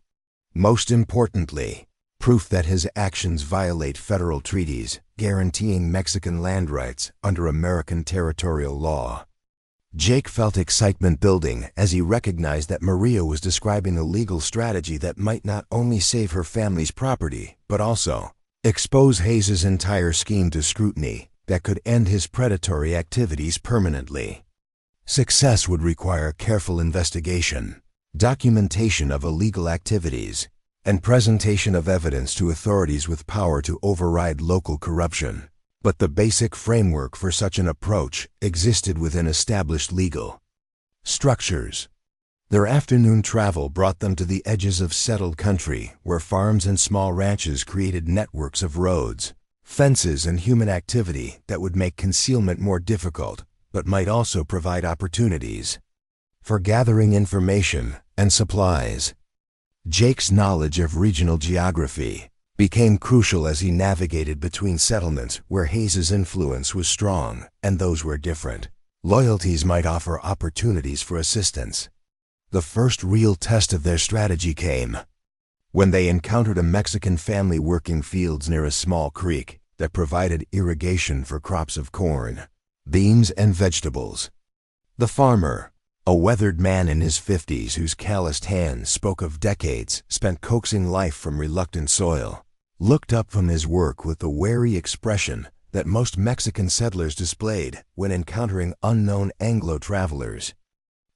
Speaker 1: Most importantly, proof that his actions violate federal treaties guaranteeing Mexican land rights under American territorial law." Jake felt excitement building as he recognized that Maria was describing a legal strategy that might not only save her family's property, but also expose Hayes's entire scheme to scrutiny that could end his predatory activities permanently. Success would require careful investigation, documentation of illegal activities, and presentation of evidence to authorities with power to override local corruption. But the basic framework for such an approach existed within established legal structures. Their afternoon travel brought them to the edges of settled country where farms and small ranches created networks of roads, fences, and human activity that would make concealment more difficult, but might also provide opportunities for gathering information and supplies. Jake's knowledge of regional geography became crucial as he navigated between settlements where Hayes's influence was strong and those where different loyalties might offer opportunities for assistance. The first real test of their strategy came when they encountered a Mexican family working fields near a small creek that provided irrigation for crops of corn, beans, and vegetables. The farmer, a weathered man in his 50s whose calloused hands spoke of decades spent coaxing life from reluctant soil, looked up from his work with the wary expression that most Mexican settlers displayed when encountering unknown Anglo travelers.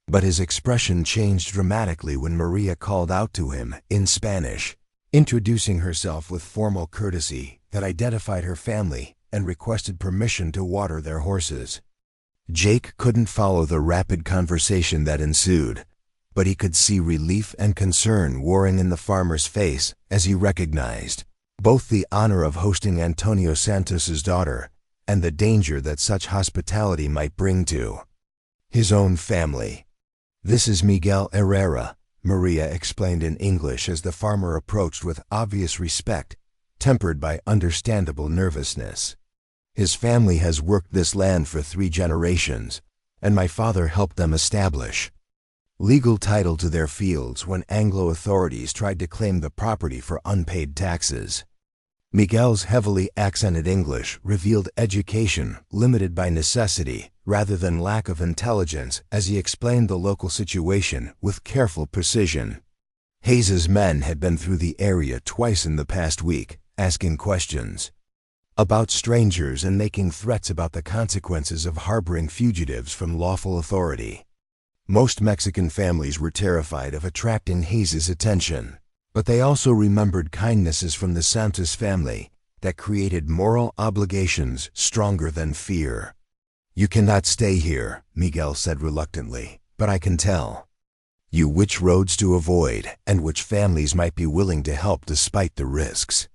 Speaker 1: But his expression changed dramatically when Maria called out to him in Spanish, introducing herself with formal courtesy that identified her family and requested permission to water their horses. Jake couldn't follow the rapid conversation that ensued, but he could see relief and concern warring in the farmer's face as he recognized both the honor of hosting Antonio Santos's daughter and the danger that such hospitality might bring to His own family. "This is Miguel Herrera," Maria explained in English as the farmer approached with obvious respect, tempered by understandable nervousness. "His family has worked this land for 3 generations, and my father helped them establish legal title to their fields when Anglo authorities tried to claim the property for unpaid taxes." Miguel's heavily accented English revealed education limited by necessity rather than lack of intelligence as he explained the local situation with careful precision. Hayes's men had been through the area twice in the past week, asking questions about strangers and making threats about the consequences of harboring fugitives from lawful authority. Most Mexican families were terrified of attracting Hayes's attention, but they also remembered kindnesses from the Santos family that created moral obligations stronger than fear. "You cannot stay here," Miguel said reluctantly, "but I can tell you which roads to avoid and which families might be willing to help despite the risks.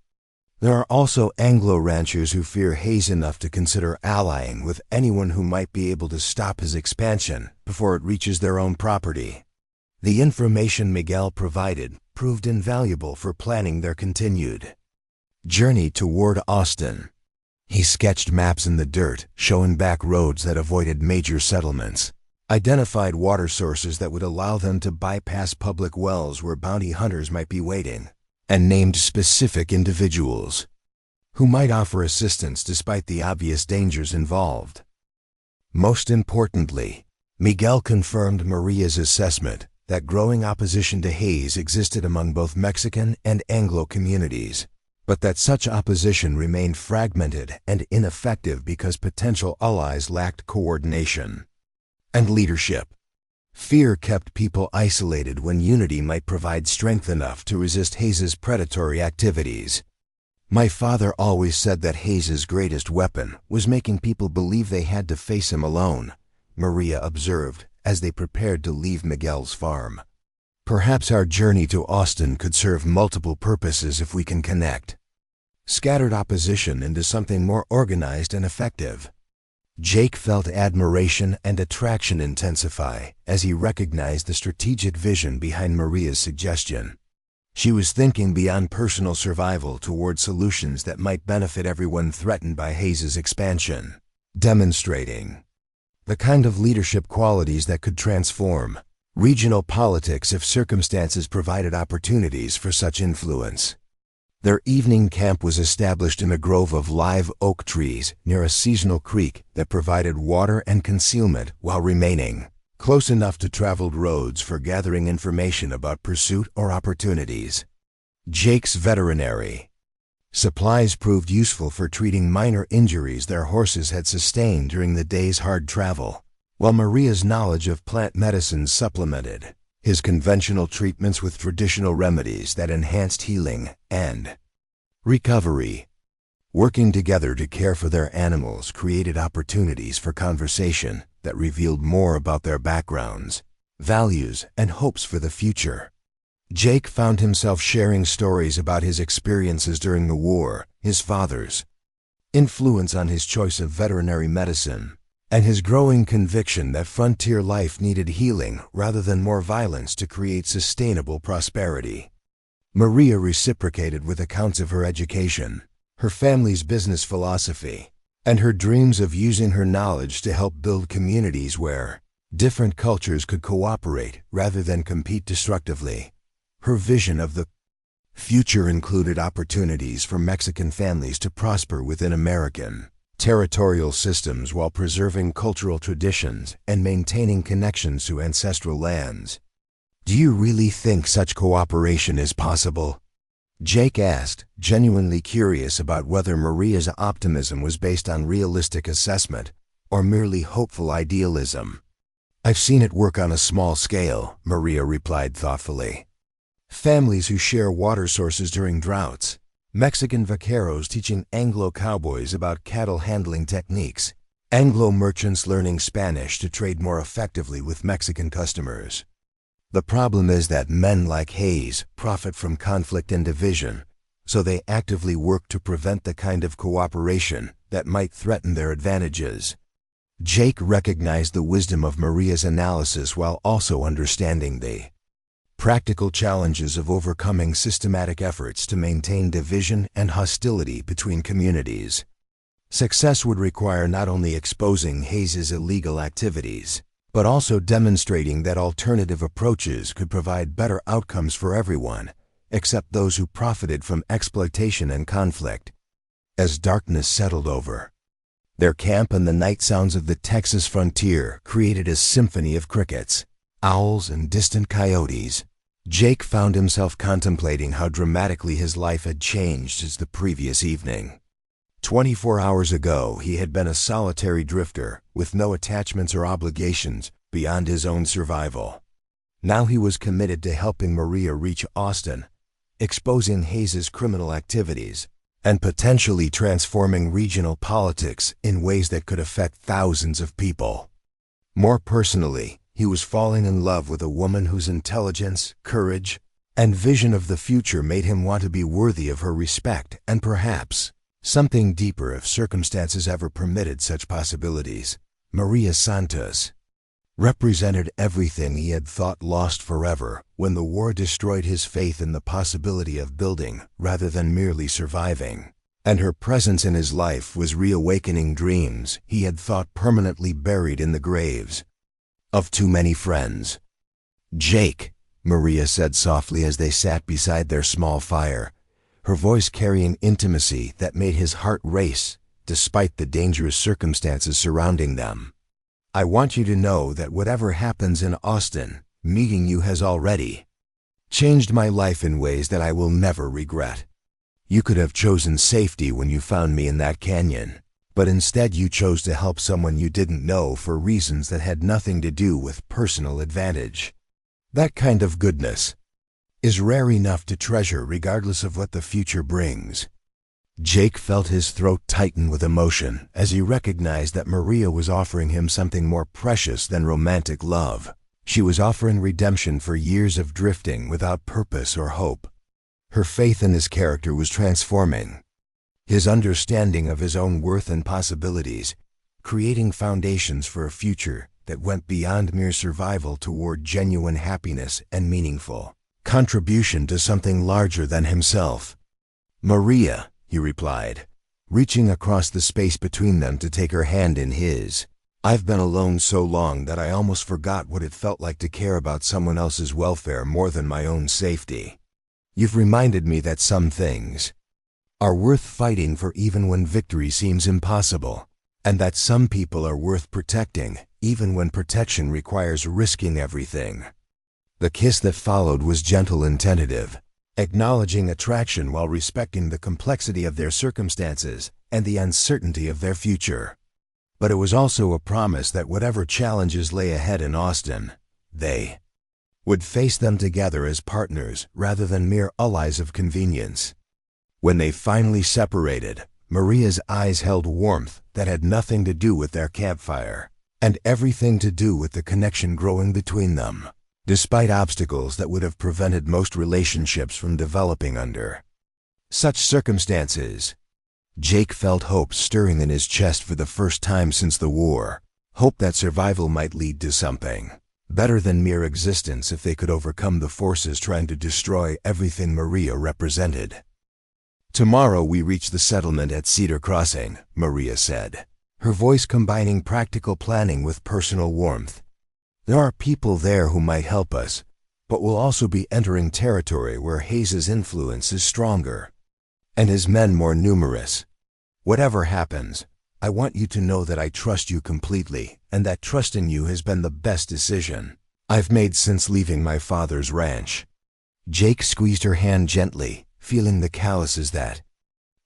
Speaker 1: There are also Anglo ranchers who fear Hayes enough to consider allying with anyone who might be able to stop his expansion before it reaches their own property." The information Miguel provided proved invaluable for planning their continued journey toward Austin. He sketched maps in the dirt, showing back roads that avoided major settlements, identified water sources that would allow them to bypass public wells where bounty hunters might be waiting, and named specific individuals who might offer assistance despite the obvious dangers involved. Most importantly, Miguel confirmed Maria's assessment that growing opposition to Hayes existed among both Mexican and Anglo communities, but that such opposition remained fragmented and ineffective because potential allies lacked coordination and leadership. Fear kept people isolated when unity might provide strength enough to resist Hayes's predatory activities. "My father always said that Hayes's greatest weapon was making people believe they had to face him alone," Maria observed as they prepared to leave Miguel's farm. "Perhaps our journey to Austin could serve multiple purposes if we can connect scattered opposition into something more organized and effective." Jake felt admiration and attraction intensify as he recognized the strategic vision behind Maria's suggestion. She was thinking beyond personal survival toward solutions that might benefit everyone threatened by Hayes's expansion, demonstrating the kind of leadership qualities that could transform regional politics if circumstances provided opportunities for such influence. Their evening camp was established in a grove of live oak trees near a seasonal creek that provided water and concealment while remaining close enough to traveled roads for gathering information about pursuit or opportunities. Jake's veterinary supplies proved useful for treating minor injuries their horses had sustained during the day's hard travel, while Maria's knowledge of plant medicine supplemented his conventional treatments with traditional remedies that enhanced healing and recovery. Working together to care for their animals created opportunities for conversation that revealed more about their backgrounds, values, and hopes for the future. Jake found himself sharing stories about his experiences during the war, his father's influence on his choice of veterinary medicine, and his growing conviction that frontier life needed healing rather than more violence to create sustainable prosperity. Maria reciprocated with accounts of her education, her family's business philosophy, and her dreams of using her knowledge to help build communities where different cultures could cooperate rather than compete destructively. Her vision of the future included opportunities for Mexican families to prosper within American territorial systems while preserving cultural traditions and maintaining connections to ancestral lands. "Do you really think such cooperation is possible?" Jake asked, genuinely curious about whether Maria's optimism was based on realistic assessment or merely hopeful idealism. "I've seen it work on a small scale," Maria replied thoughtfully. "Families who share water sources during droughts, Mexican vaqueros teaching Anglo cowboys about cattle handling techniques, Anglo merchants learning Spanish to trade more effectively with Mexican customers. The problem is that men like Hayes profit from conflict and division, so they actively work to prevent the kind of cooperation that might threaten their advantages." Jake recognized the wisdom of Maria's analysis while also understanding the practical challenges of overcoming systematic efforts to maintain division and hostility between communities. Success would require not only exposing Hayes's illegal activities, but also demonstrating that alternative approaches could provide better outcomes for everyone, except those who profited from exploitation and conflict. As darkness settled over their camp and the night sounds of the Texas frontier created a symphony of crickets, owls, and distant coyotes, Jake found himself contemplating how dramatically his life had changed since the previous evening. 24 hours ago, he had been a solitary drifter with no attachments or obligations beyond his own survival. Now he was committed to helping Maria reach Austin, exposing Hayes's criminal activities, and potentially transforming regional politics in ways that could affect thousands of people. More personally, he was falling in love with a woman whose intelligence, courage, and vision of the future made him want to be worthy of her respect and perhaps something deeper if circumstances ever permitted such possibilities. Maria Santos represented everything he had thought lost forever when the war destroyed his faith in the possibility of building rather than merely surviving. And her presence in his life was reawakening dreams he had thought permanently buried in the graves of too many friends. "Jake," Maria said softly as they sat beside their small fire, her voice carrying intimacy that made his heart race despite the dangerous circumstances surrounding them. "I want you to know that whatever happens in Austin, meeting you has already changed my life in ways that I will never regret. You could have chosen safety when you found me in that canyon, but instead you chose to help someone you didn't know for reasons that had nothing to do with personal advantage. That kind of goodness is rare enough to treasure regardless of what the future brings." Jake felt his throat tighten with emotion as he recognized that Maria was offering him something more precious than romantic love. She was offering redemption for years of drifting without purpose or hope. Her faith in his character was transforming his understanding of his own worth and possibilities, creating foundations for a future that went beyond mere survival toward genuine happiness and meaningful contribution to something larger than himself. "Maria," he replied, reaching across the space between them to take her hand in his. "I've been alone so long that I almost forgot what it felt like to care about someone else's welfare more than my own safety. You've reminded me that some things are worth fighting for even when victory seems impossible, and that some people are worth protecting even when protection requires risking everything." The kiss that followed was gentle and tentative, acknowledging attraction while respecting the complexity of their circumstances and the uncertainty of their future. But it was also a promise that whatever challenges lay ahead in Austin, they would face them together as partners rather than mere allies of convenience. When they finally separated, Maria's eyes held warmth that had nothing to do with their campfire, and everything to do with the connection growing between them, despite obstacles that would have prevented most relationships from developing under such circumstances. Jake felt hope stirring in his chest for the first time since the war, hope that survival might lead to something better than mere existence if they could overcome the forces trying to destroy everything Maria represented. "Tomorrow we reach the settlement at Cedar Crossing," Maria said, her voice combining practical planning with personal warmth. "There are people there who might help us, but we'll also be entering territory where Hayes's influence is stronger and his men more numerous. Whatever happens, I want you to know that I trust you completely and that trusting you has been the best decision I've made since leaving my father's ranch." Jake squeezed her hand gently, feeling the calluses that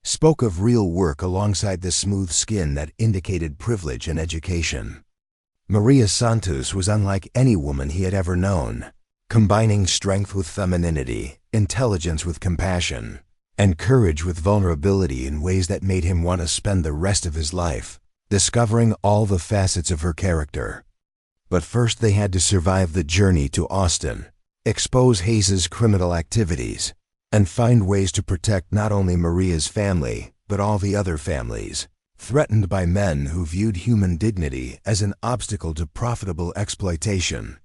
Speaker 1: spoke of real work alongside the smooth skin that indicated privilege and education. Maria Santos was unlike any woman he had ever known, combining strength with femininity, intelligence with compassion, and courage with vulnerability in ways that made him want to spend the rest of his life discovering all the facets of her character. But first they had to survive the journey to Austin, expose Hayes's criminal activities, and find ways to protect not only Maria's family, but all the other families threatened by men who viewed human dignity as an obstacle to profitable exploitation.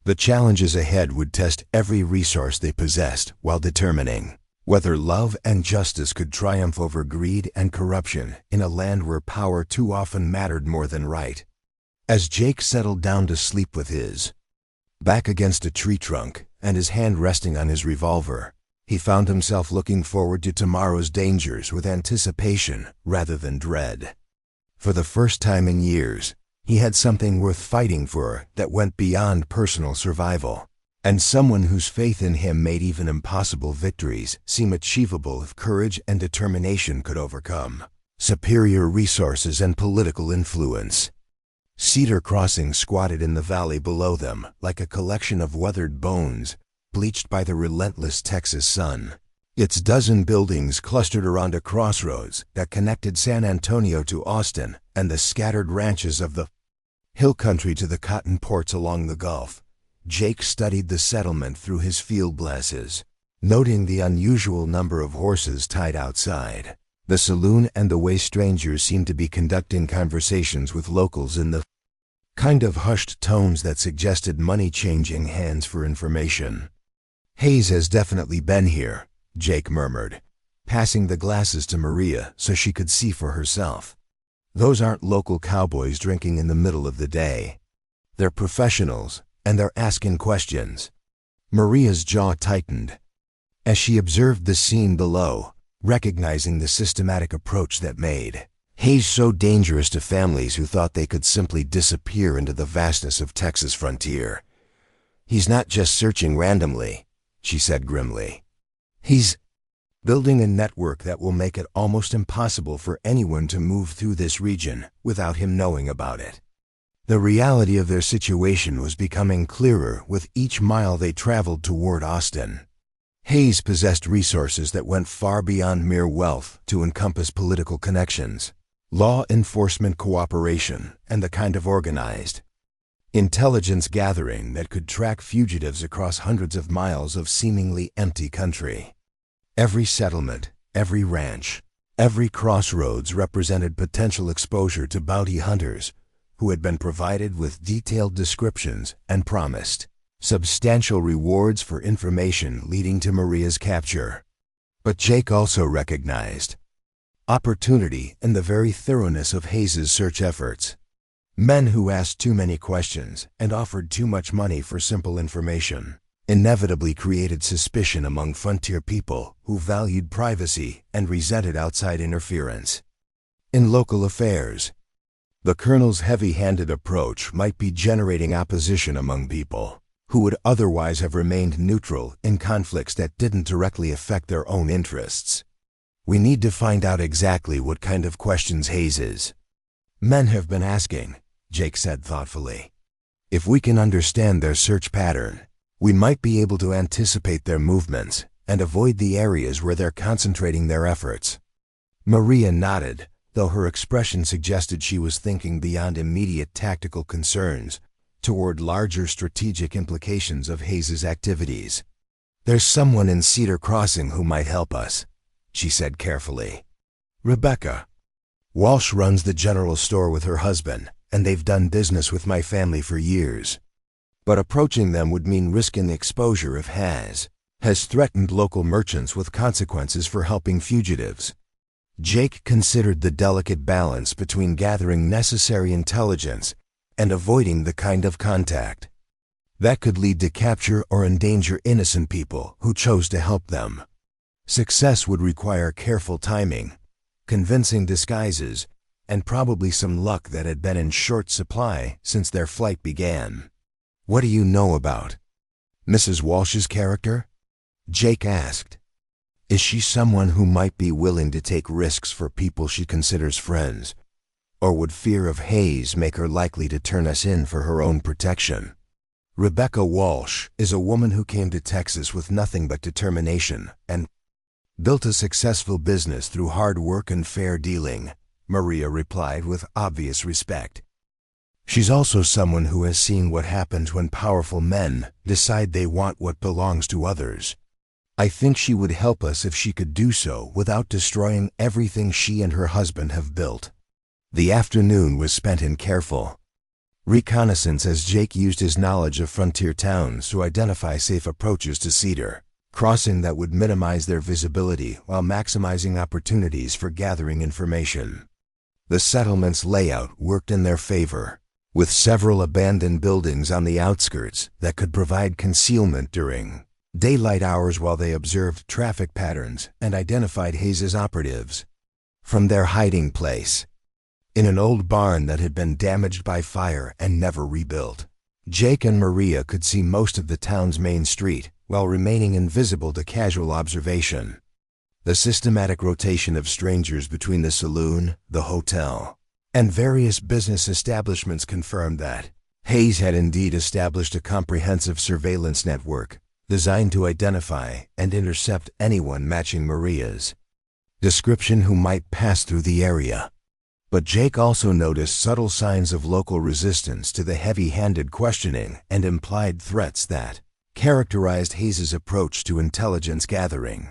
Speaker 1: The challenges ahead would test every resource they possessed while determining whether love and justice could triumph over greed and corruption in a land where power too often mattered more than right. As Jake settled down to sleep with his back against a tree trunk and his hand resting on his revolver, he found himself looking forward to tomorrow's dangers with anticipation rather than dread. For the first time in years, he had something worth fighting for that went beyond personal survival, and someone whose faith in him made even impossible victories seem achievable if courage and determination could overcome superior resources and political influence. Cedar Crossing squatted in the valley below them like a collection of weathered bones, bleached by the relentless Texas sun. Its dozen buildings clustered around a crossroads that connected San Antonio to Austin and the scattered ranches of the hill country to the cotton ports along the Gulf. Jake studied the settlement through his field glasses, noting the unusual number of horses tied outside the saloon and the way strangers seemed to be conducting conversations with locals in the kind of hushed tones that suggested money changing hands for information. "Hayes has definitely been here," Jake murmured, passing the glasses to Maria so she could see for herself. "Those aren't local cowboys drinking in the middle of the day. They're professionals, and they're asking questions." Maria's jaw tightened as she observed the scene below, recognizing the systematic approach that made Hayes so dangerous to families who thought they could simply disappear into the vastness of Texas frontier. "He's not just searching randomly," she said grimly. "He's building a network that will make it almost impossible for anyone to move through this region without him knowing about it." The reality of their situation was becoming clearer with each mile they traveled toward Austin. Hayes possessed resources that went far beyond mere wealth to encompass political connections, law enforcement cooperation, and the kind of organized intelligence gathering that could track fugitives across hundreds of miles of seemingly empty country. Every settlement, every ranch, every crossroads represented potential exposure to bounty hunters who had been provided with detailed descriptions and promised substantial rewards for information leading to Maria's capture. But Jake also recognized opportunity in the very thoroughness of Hayes's search efforts. Men who asked too many questions and offered too much money for simple information inevitably created suspicion among frontier people who valued privacy and resented outside interference. In local affairs, the colonel's heavy-handed approach might be generating opposition among people who would otherwise have remained neutral in conflicts that didn't directly affect their own interests. "We need to find out exactly what kind of questions Hayes' men have been asking," Jake said thoughtfully. "If we can understand their search pattern, we might be able to anticipate their movements and avoid the areas where they're concentrating their efforts." Maria nodded, though her expression suggested she was thinking beyond immediate tactical concerns toward larger strategic implications of Hayes' activities. "There's someone in Cedar Crossing who might help us," she said carefully. "Rebecca. Walsh runs the general store with her husband, and they've done business with my family for years. But approaching them would mean risking exposure if has threatened local merchants with consequences for helping fugitives." Jake considered the delicate balance between gathering necessary intelligence and avoiding the kind of contact that could lead to capture or endanger innocent people who chose to help them. Success would require careful timing, convincing disguises, and probably some luck that had been in short supply since their flight began. "What do you know about Mrs. Walsh's character?" Jake asked. "Is she someone who might be willing to take risks for people she considers friends? Or would fear of Hayes make her likely to turn us in for her own protection?" "Rebecca Walsh is a woman who came to Texas with nothing but determination and built a successful business through hard work and fair dealing," Maria replied with obvious respect. "She's also someone who has seen what happens when powerful men decide they want what belongs to others. I think she would help us if she could do so without destroying everything she and her husband have built." The afternoon was spent in careful reconnaissance as Jake used his knowledge of frontier towns to identify safe approaches to Cedar Crossing that would minimize their visibility while maximizing opportunities for gathering information. The settlement's layout worked in their favor, with several abandoned buildings on the outskirts that could provide concealment during daylight hours while they observed traffic patterns and identified Hayes' operatives from their hiding place. In an old barn that had been damaged by fire and never rebuilt, Jake and Maria could see most of the town's main street while remaining invisible to casual observation. The systematic rotation of strangers between the saloon, the hotel, and various business establishments confirmed that Hayes had indeed established a comprehensive surveillance network designed to identify and intercept anyone matching Maria's description who might pass through the area. But Jake also noticed subtle signs of local resistance to the heavy-handed questioning and implied threats that characterized Hayes' approach to intelligence gathering.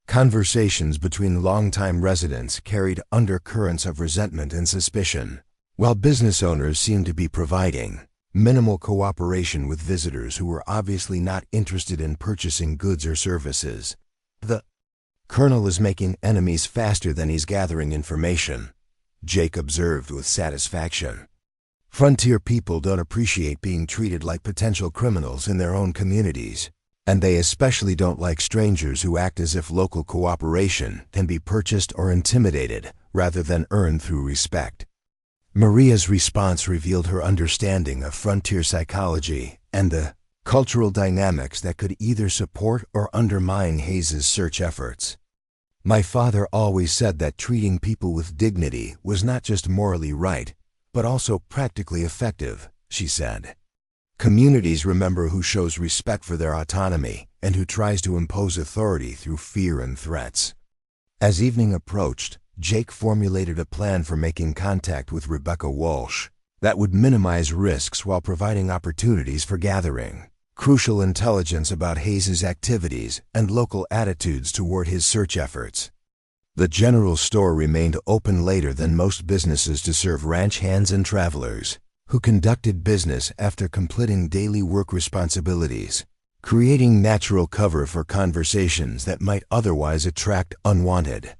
Speaker 1: Conversations between longtime residents carried undercurrents of resentment and suspicion, while business owners seemed to be providing minimal cooperation with visitors who were obviously not interested in purchasing goods or services. The Colonel is making enemies faster than he's gathering information, Jake observed with satisfaction. Frontier people don't appreciate being treated like potential criminals in their own communities, and they especially don't like strangers who act as if local cooperation can be purchased or intimidated rather than earned through respect. Maria's response revealed her understanding of frontier psychology and the cultural dynamics that could either support or undermine Hayes' search efforts. My father always said that treating people with dignity was not just morally right, but also practically effective, she said. Communities remember who shows respect for their autonomy and who tries to impose authority through fear and threats. As evening approached, Jake formulated a plan for making contact with Rebecca Walsh that would minimize risks while providing opportunities for gathering crucial intelligence about Hayes' activities and local attitudes toward his search efforts. The general store remained open later than most businesses to serve ranch hands and travelers who conducted business after completing daily work responsibilities, creating natural cover for conversations that might otherwise attract unwanted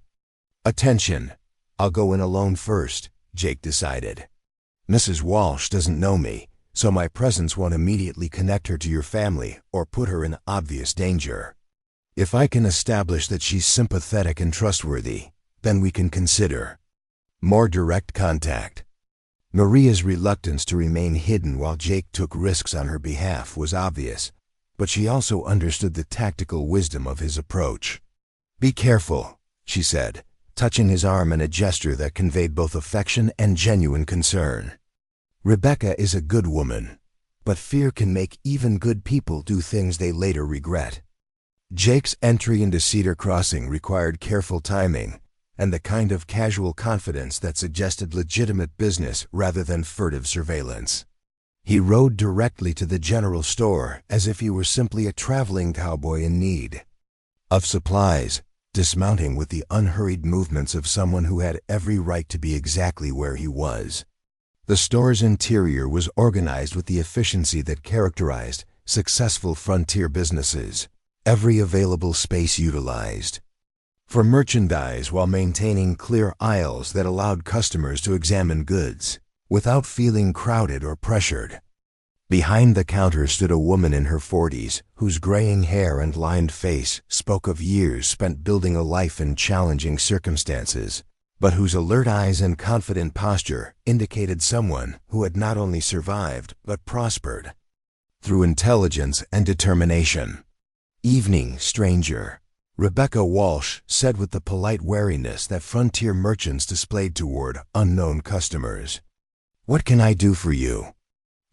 Speaker 1: attention. I'll go in alone first, Jake decided. Mrs. Walsh doesn't know me, so my presence won't immediately connect her to your family or put her in obvious danger. If I can establish that she's sympathetic and trustworthy, then we can consider more direct contact. Maria's reluctance to remain hidden while Jake took risks on her behalf was obvious, but she also understood the tactical wisdom of his approach. Be careful, she said, touching his arm in a gesture that conveyed both affection and genuine concern. Rebecca is a good woman, but fear can make even good people do things they later regret. Jake's entry into Cedar Crossing required careful timing and the kind of casual confidence that suggested legitimate business rather than furtive surveillance. He rode directly to the general store as if he were simply a traveling cowboy in need of supplies, dismounting with the unhurried movements of someone who had every right to be exactly where he was. The store's interior was organized with the efficiency that characterized successful frontier businesses, every available space utilized for merchandise while maintaining clear aisles that allowed customers to examine goods without feeling crowded or pressured. Behind the counter stood a woman in her 40s whose graying hair and lined face spoke of years spent building a life in challenging circumstances, but whose alert eyes and confident posture indicated someone who had not only survived but prospered through intelligence and determination. Evening, stranger, Rebecca Walsh said with the polite wariness that frontier merchants displayed toward unknown customers. What can I do for you?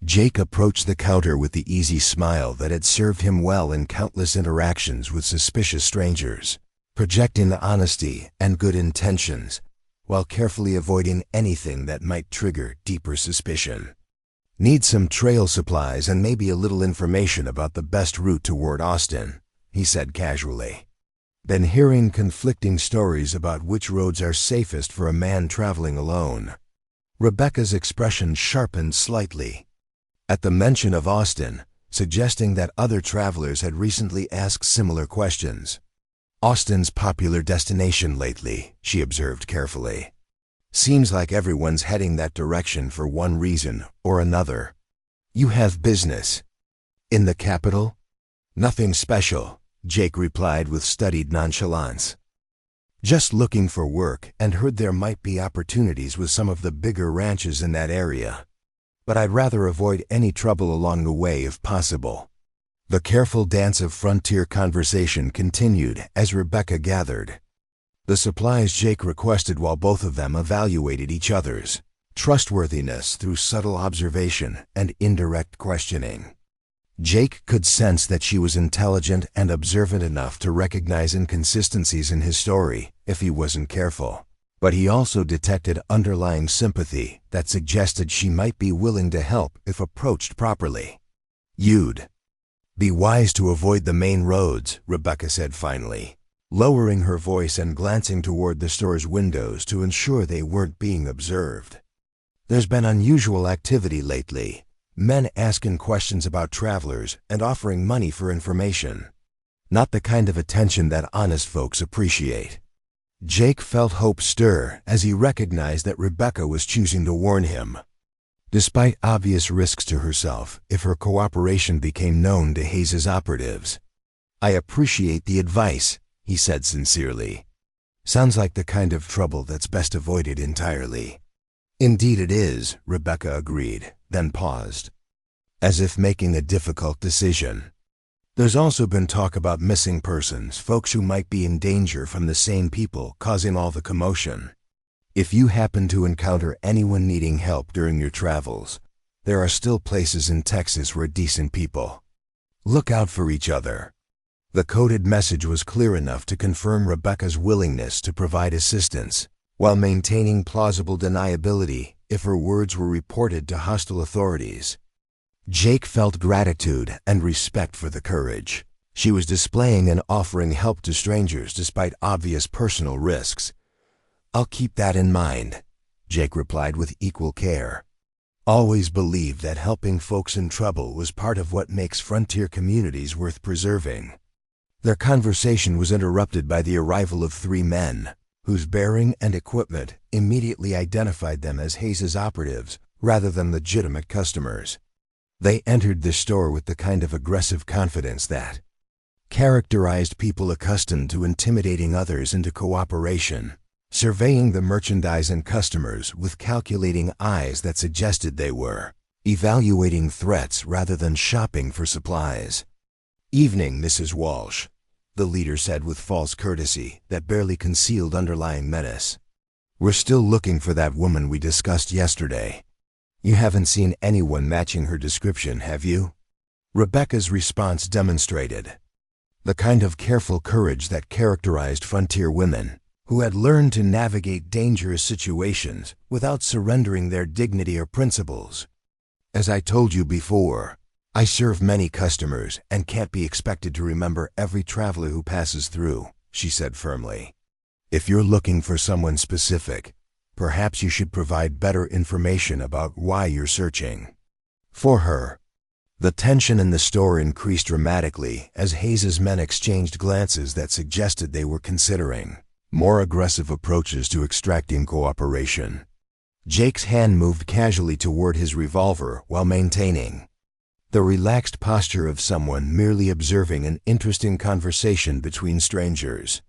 Speaker 1: Jake approached the counter with the easy smile that had served him well in countless interactions with suspicious strangers, projecting the honesty and good intentions while carefully avoiding anything that might trigger deeper suspicion. Need some trail supplies and maybe a little information about the best route toward Austin, he said casually. Been hearing conflicting stories about which roads are safest for a man traveling alone. Rebecca's expression sharpened slightly at the mention of Austin, suggesting that other travelers had recently asked similar questions. Austin's popular destination lately, she observed carefully. Seems like everyone's heading that direction for one reason or another. You have business in the capital? Nothing special, Jake replied with studied nonchalance. Just looking for work and heard there might be opportunities with some of the bigger ranches in that area. But I'd rather avoid any trouble along the way if possible. The careful dance of frontier conversation continued as Rebecca gathered the supplies Jake requested while both of them evaluated each other's trustworthiness through subtle observation and indirect questioning. Jake could sense that she was intelligent and observant enough to recognize inconsistencies in his story if he wasn't careful, but he also detected underlying sympathy that suggested she might be willing to help if approached properly. You'd be wise to avoid the main roads, Rebecca said finally, lowering her voice and glancing toward the store's windows to ensure they weren't being observed. There's been unusual activity lately, men asking questions about travelers and offering money for information. Not the kind of attention that honest folks appreciate. Jake felt hope stir as he recognized that Rebecca was choosing to warn him. Despite obvious risks to herself if her cooperation became known to Hayes's operatives. I appreciate the advice, he said sincerely. Sounds like the kind of trouble that's best avoided entirely. Indeed it is, Rebecca agreed, then paused, as if making a difficult decision. There's also been talk about missing persons, folks who might be in danger from the same people causing all the commotion. If you happen to encounter anyone needing help during your travels, there are still places in Texas where decent people look out for each other. The coded message was clear enough to confirm Rebecca's willingness to provide assistance, while maintaining plausible deniability if her words were reported to hostile authorities. Jake felt gratitude and respect for the courage she was displaying in offering help to strangers despite obvious personal risks. I'll keep that in mind, Jake replied with equal care. Always believed that helping folks in trouble was part of what makes frontier communities worth preserving. Their conversation was interrupted by the arrival of three men, whose bearing and equipment immediately identified them as Hayes's operatives rather than legitimate customers. They entered the store with the kind of aggressive confidence that characterized people accustomed to intimidating others into cooperation, surveying the merchandise and customers with calculating eyes that suggested they were evaluating threats rather than shopping for supplies. Evening, Mrs. Walsh, the leader said with false courtesy that barely concealed underlying menace. We're still looking for that woman we discussed yesterday. You haven't seen anyone matching her description, have you? Rebecca's response demonstrated the kind of careful courage that characterized frontier women, who had learned to navigate dangerous situations without surrendering their dignity or principles. As I told you before, I serve many customers and can't be expected to remember every traveler who passes through, she said firmly. If you're looking for someone specific, perhaps you should provide better information about why you're searching for her. The tension in the store increased dramatically as Hayes's men exchanged glances that suggested they were considering more aggressive approaches to extracting cooperation. Jake's hand moved casually toward his revolver while maintaining the relaxed posture of someone merely observing an interesting conversation between strangers.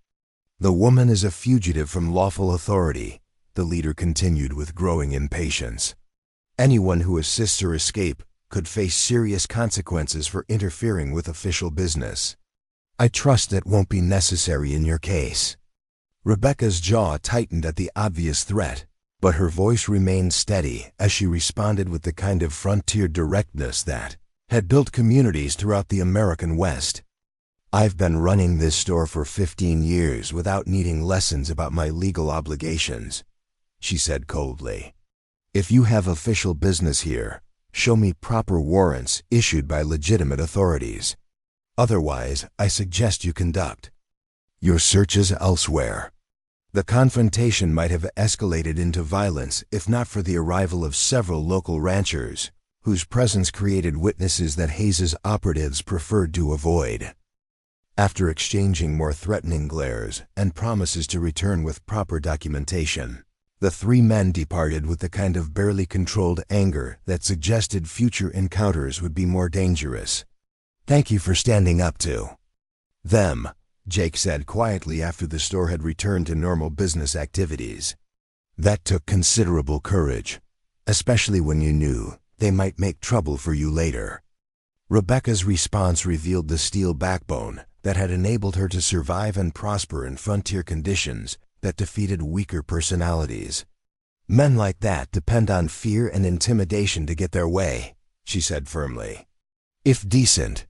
Speaker 1: The woman is a fugitive from lawful authority, the leader continued with growing impatience. Anyone who assists her escape could face serious consequences for interfering with official business. I trust that won't be necessary in your case. Rebecca's jaw tightened at the obvious threat, but her voice remained steady as she responded with the kind of frontier directness that had built communities throughout the American West. I've been running this store for 15 years without needing lessons about my legal obligations, she said coldly. If you have official business here, show me proper warrants issued by legitimate authorities. Otherwise, I suggest you conduct your searches elsewhere. The confrontation might have escalated into violence if not for the arrival of several local ranchers, whose presence created witnesses that Hayes's operatives preferred to avoid. After exchanging more threatening glares and promises to return with proper documentation, the three men departed with the kind of barely controlled anger that suggested future encounters would be more dangerous. "Thank you for standing up to them," Jake said quietly after the store had returned to normal business activities. "That took considerable courage, especially when you knew they might make trouble for you later." Rebecca's response revealed the steel backbone that had enabled her to survive and prosper in frontier conditions that defeated weaker personalities. "Men like that depend on fear and intimidation to get their way," she said firmly. "If decent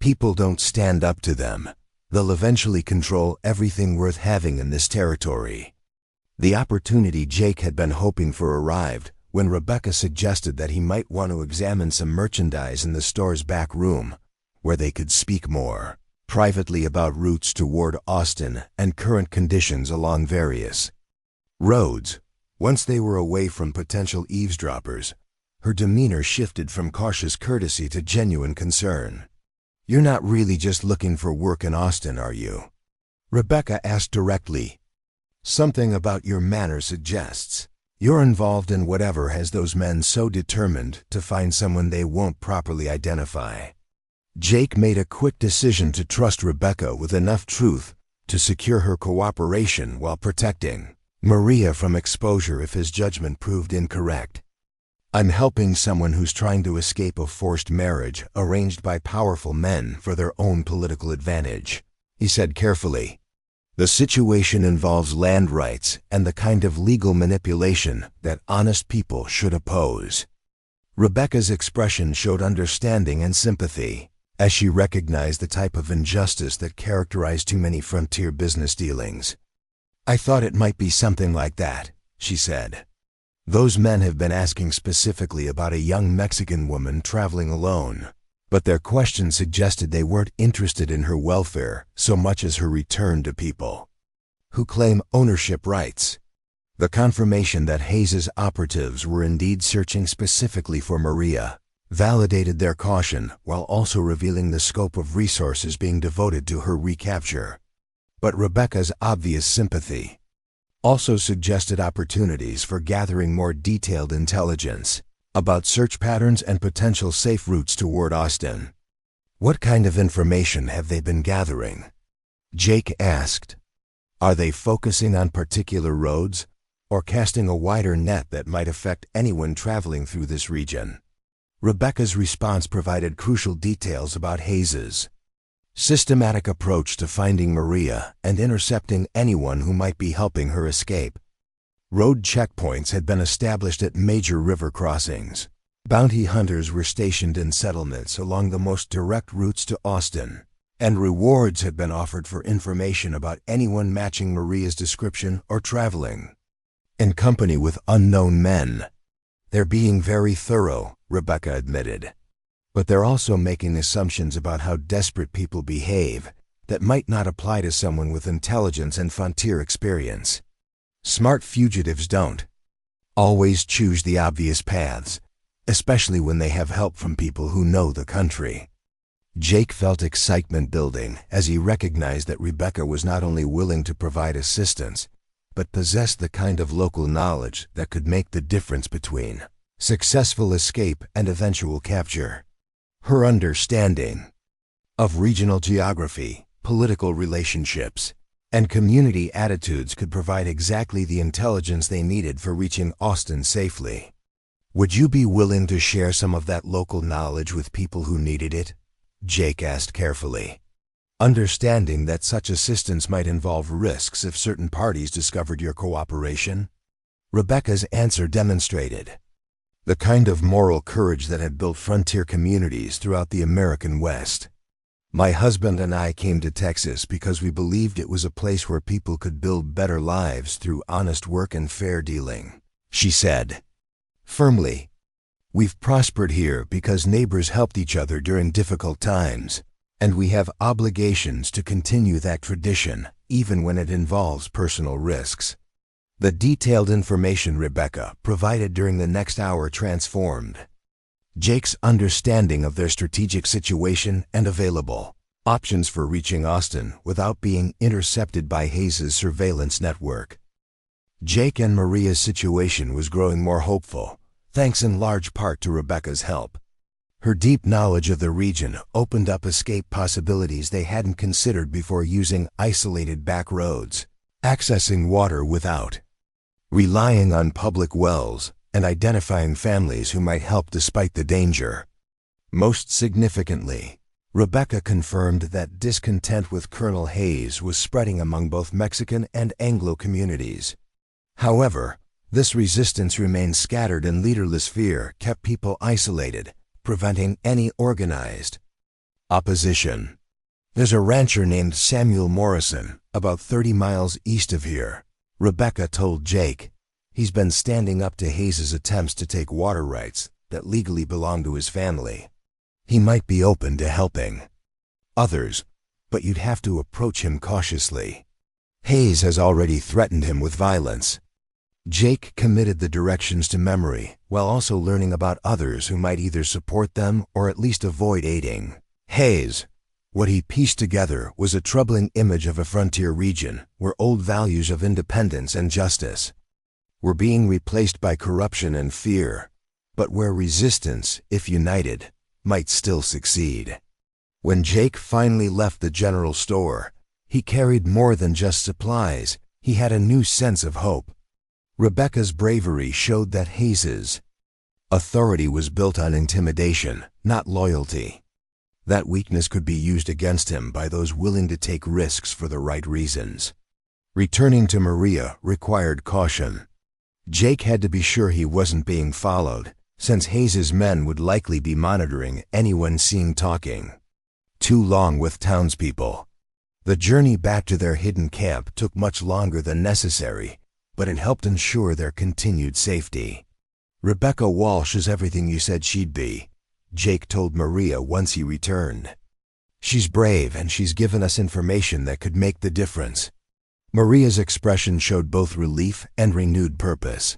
Speaker 1: people don't stand up to them, they'll eventually control everything worth having in this territory." The opportunity Jake had been hoping for arrived when Rebecca suggested that he might want to examine some merchandise in the store's back room, where they could speak more privately about routes toward Austin and current conditions along various roads. Once they were away from potential eavesdroppers, her demeanor shifted from cautious courtesy to genuine concern. "You're not really just looking for work in Austin, are you?" Rebecca asked directly. "Something about your manner suggests you're involved in whatever has those men so determined to find someone they won't properly identify." Jake made a quick decision to trust Rebecca with enough truth to secure her cooperation while protecting Maria from exposure if his judgment proved incorrect. "I'm helping someone who's trying to escape a forced marriage arranged by powerful men for their own political advantage," he said carefully. "The situation involves land rights and the kind of legal manipulation that honest people should oppose." Rebecca's expression showed understanding and sympathy, as she recognized the type of injustice that characterized too many frontier business dealings. "I thought it might be something like that," she said. "Those men have been asking specifically about a young Mexican woman traveling alone, but their questions suggested they weren't interested in her welfare so much as her return to people who claim ownership rights." The confirmation that Hayes's operatives were indeed searching specifically for Maria validated their caution while also revealing the scope of resources being devoted to her recapture. But Rebecca's obvious sympathy also suggested opportunities for gathering more detailed intelligence about search patterns and potential safe routes toward Austin. "What kind of information have they been gathering?" Jake asked. "Are they focusing on particular roads or casting a wider net that might affect anyone traveling through this region?" Rebecca's response provided crucial details about Hayes's systematic approach to finding Maria and intercepting anyone who might be helping her escape. Road checkpoints had been established at major river crossings. Bounty hunters were stationed in settlements along the most direct routes to Austin, and rewards had been offered for information about anyone matching Maria's description or traveling in company with unknown men. "They're being very thorough," Rebecca admitted. "But they're also making assumptions about how desperate people behave that might not apply to someone with intelligence and frontier experience. Smart fugitives don't always choose the obvious paths, especially when they have help from people who know the country." Jake felt excitement building as he recognized that Rebecca was not only willing to provide assistance, but possessed the kind of local knowledge that could make the difference between successful escape and eventual capture. Her understanding of regional geography, political relationships, and community attitudes could provide exactly the intelligence they needed for reaching Austin safely. "Would you be willing to share some of that local knowledge with people who needed it?" Jake asked carefully, understanding that such assistance might involve risks if certain parties discovered your cooperation. Rebecca's answer demonstrated the kind of moral courage that had built frontier communities throughout the American West. "My husband and I came to Texas because we believed it was a place where people could build better lives through honest work and fair dealing," she said firmly. "We've prospered here because neighbors helped each other during difficult times, and we have obligations to continue that tradition even when it involves personal risks. The detailed information Rebecca provided during the next hour transformed Jake's understanding of their strategic situation and available options for reaching Austin without being intercepted by Hayes's surveillance network. Jake and Maria's situation was growing more hopeful, thanks in large part to Rebecca's help. Her deep knowledge of the region opened up escape possibilities they hadn't considered before, using isolated back roads, accessing water without relying on public wells, and identifying families who might help despite the danger. Most significantly, Rebecca confirmed that discontent with Colonel Hayes was spreading among both Mexican and Anglo communities. However, this resistance remained scattered, and leaderless fear kept people isolated, preventing any organized opposition. There's a rancher named Samuel Morrison, about 30 miles east of here, Rebecca told Jake. He's been standing up to Hayes's attempts to take water rights that legally belong to his family. He might be open to helping others, but you'd have to approach him cautiously. Hayes has already threatened him with violence. Jake committed the directions to memory, while also learning about others who might either support them or at least avoid aiding Hayes. What he pieced together was a troubling image of a frontier region where old values of independence and justice were being replaced by corruption and fear, but where resistance, if united, might still succeed. When Jake finally left the general store, he carried more than just supplies. He had a new sense of hope. Rebecca's bravery showed that Hayes's authority was built on intimidation, not loyalty. That weakness could be used against him by those willing to take risks for the right reasons. Returning to Maria required caution. Jake had to be sure he wasn't being followed, since Hayes's men would likely be monitoring anyone seen talking too long with townspeople. The journey back to their hidden camp took much longer than necessary, but it helped ensure their continued safety. "Rebecca Walsh is everything you said she'd be," Jake told Maria once he returned. "She's brave, and she's given us information that could make the difference." Maria's expression showed both relief and renewed purpose.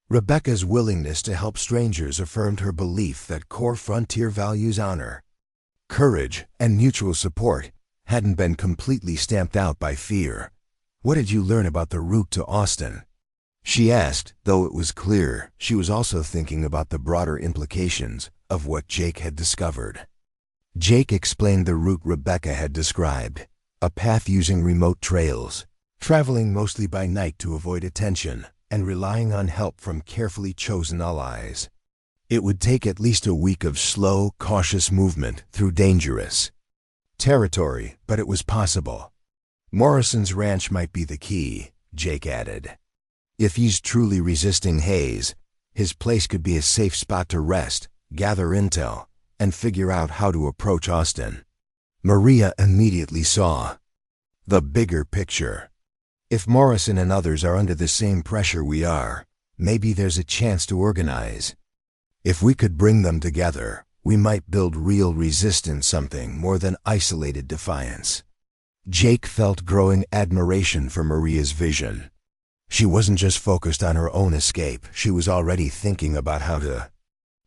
Speaker 1: Rebecca's willingness to help strangers affirmed her belief that core frontier values, honor, courage, and mutual support hadn't been completely stamped out by fear. "What did you learn about the route to Austin?" she asked, though it was clear she was also thinking about the broader implications of what Jake had discovered. Jake explained the route Rebecca had described, a path using remote trails, traveling mostly by night to avoid attention, and relying on help from carefully chosen allies. It would take at least a week of slow, cautious movement through dangerous territory, but it was possible. Morrison's ranch might be the key, Jake added. If he's truly resisting Hayes, his place could be a safe spot to rest, gather intel, and figure out how to approach Austin. Maria immediately saw the bigger picture. If Morrison and others are under the same pressure we are, maybe there's a chance to organize. If we could bring them together, we might build real resistance, something more than isolated defiance. Jake felt growing admiration for Maria's vision. She wasn't just focused on her own escape, she was already thinking about how to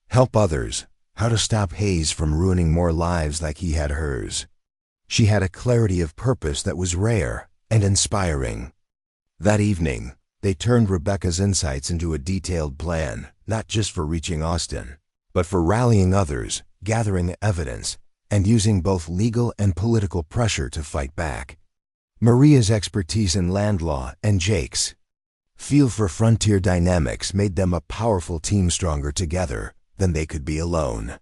Speaker 1: help others, how to stop Hayes from ruining more lives like he had hers. She had a clarity of purpose that was rare and inspiring. That evening, they turned Rebecca's insights into a detailed plan, not just for reaching Austin, but for rallying others, gathering evidence, and using both legal and political pressure to fight back. Maria's expertise in land law and Jake's feel for frontier dynamics made them a powerful team, stronger together than they could be alone.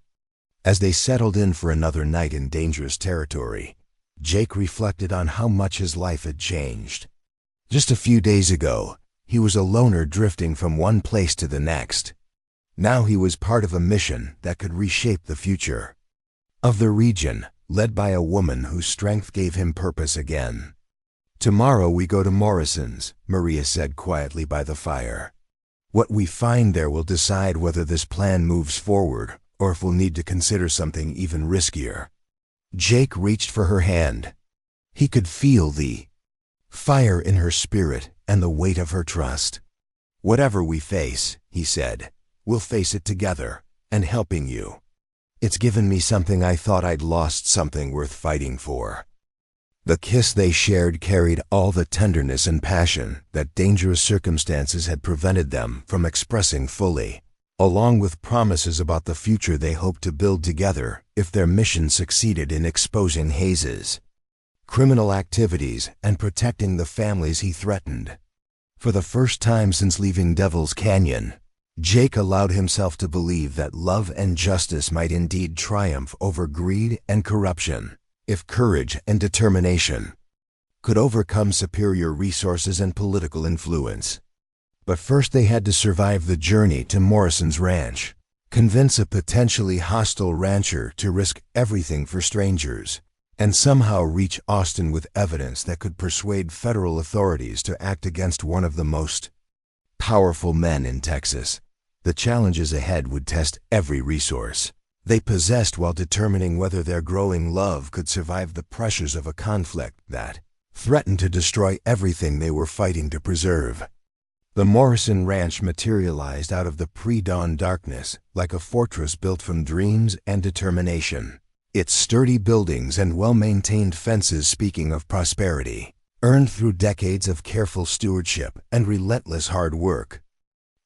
Speaker 1: As they settled in for another night in dangerous territory, Jake reflected on how much his life had changed. Just a few days ago, he was a loner drifting from one place to the next. Now he was part of a mission that could reshape the future of the region, led by a woman whose strength gave him purpose again. "Tomorrow we go to Morrison's," Maria said quietly by the fire. "What we find there will decide whether this plan moves forward or if we'll need to consider something even riskier." Jake reached for her hand. He could feel the fire in her spirit, and the weight of her trust. "Whatever we face," he said, "we'll face it together, and helping you. It's given me something I thought I'd lost, something worth fighting for." The kiss they shared carried all the tenderness and passion that dangerous circumstances had prevented them from expressing fully, along with promises about the future they hoped to build together if their mission succeeded in exposing Hayes's criminal activities and protecting the families he threatened. For the first time since leaving Devil's Canyon, Jake allowed himself to believe that love and justice might indeed triumph over greed and corruption, if courage and determination could overcome superior resources and political influence. But first they had to survive the journey to Morrison's ranch, convince a potentially hostile rancher to risk everything for strangers, and somehow reach Austin with evidence that could persuade federal authorities to act against one of the most powerful men in Texas. The challenges ahead would test every resource they possessed while determining whether their growing love could survive the pressures of a conflict that threatened to destroy everything they were fighting to preserve. The Morrison Ranch materialized out of the pre-dawn darkness like a fortress built from dreams and determination. Its sturdy buildings and well-maintained fences, speaking of prosperity, earned through decades of careful stewardship and relentless hard work.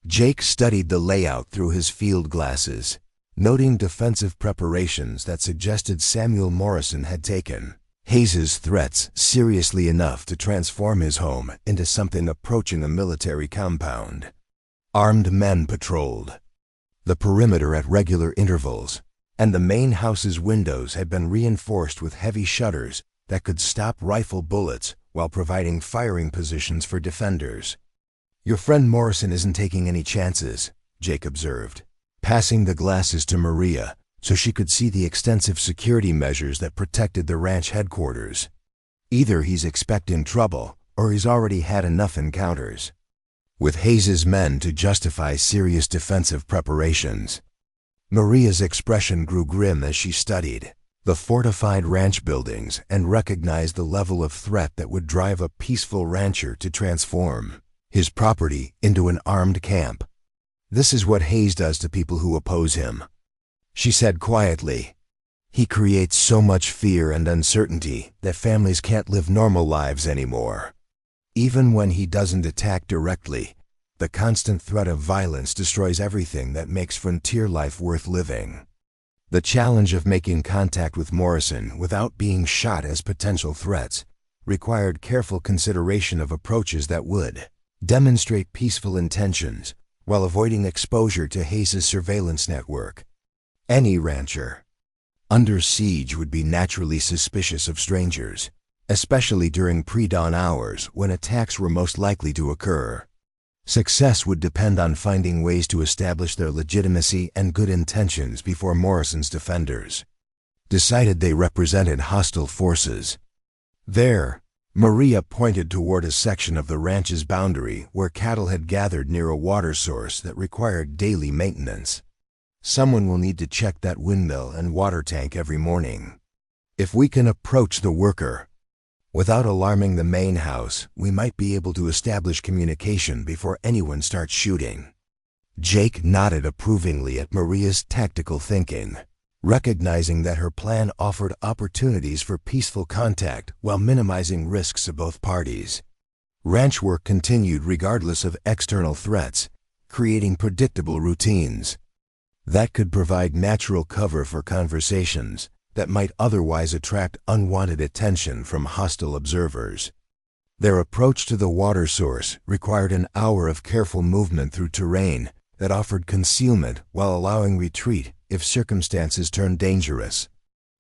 Speaker 1: Jake studied the layout through his field glasses, noting defensive preparations that suggested Samuel Morrison had taken Hayes's threats seriously enough to transform his home into something approaching a military compound. Armed men patrolled the perimeter at regular intervals, and the main house's windows had been reinforced with heavy shutters that could stop rifle bullets while providing firing positions for defenders. "Your friend Morrison isn't taking any chances," Jake observed, passing the glasses to Maria so she could see the extensive security measures that protected the ranch headquarters. "Either he's expecting trouble or he's already had enough encounters with Hayes's men to justify serious defensive preparations." Maria's expression grew grim as she studied the fortified ranch buildings and recognized the level of threat that would drive a peaceful rancher to transform his property into an armed camp. "This is what Hayes does to people who oppose him," she said quietly. "He creates so much fear and uncertainty that families can't live normal lives anymore. Even when he doesn't attack directly, the constant threat of violence destroys everything that makes frontier life worth living." The challenge of making contact with Morrison without being shot as potential threats required careful consideration of approaches that would demonstrate peaceful intentions while avoiding exposure to Hayes's surveillance network. Any rancher under siege would be naturally suspicious of strangers, especially during pre-dawn hours when attacks were most likely to occur. Success would depend on finding ways to establish their legitimacy and good intentions before Morrison's defenders decided they represented hostile forces. There, Maria pointed toward a section of the ranch's boundary where cattle had gathered near a water source that required daily maintenance. "Someone will need to check that windmill and water tank every morning. If we can approach the worker without alarming the main house, we might be able to establish communication before anyone starts shooting." Jake nodded approvingly at Maria's tactical thinking, recognizing that her plan offered opportunities for peaceful contact while minimizing risks to both parties. Ranch work continued regardless of external threats, creating predictable routines that could provide natural cover for conversations that might otherwise attract unwanted attention from hostile observers. Their approach to the water source required an hour of careful movement through terrain that offered concealment while allowing retreat if circumstances turned dangerous.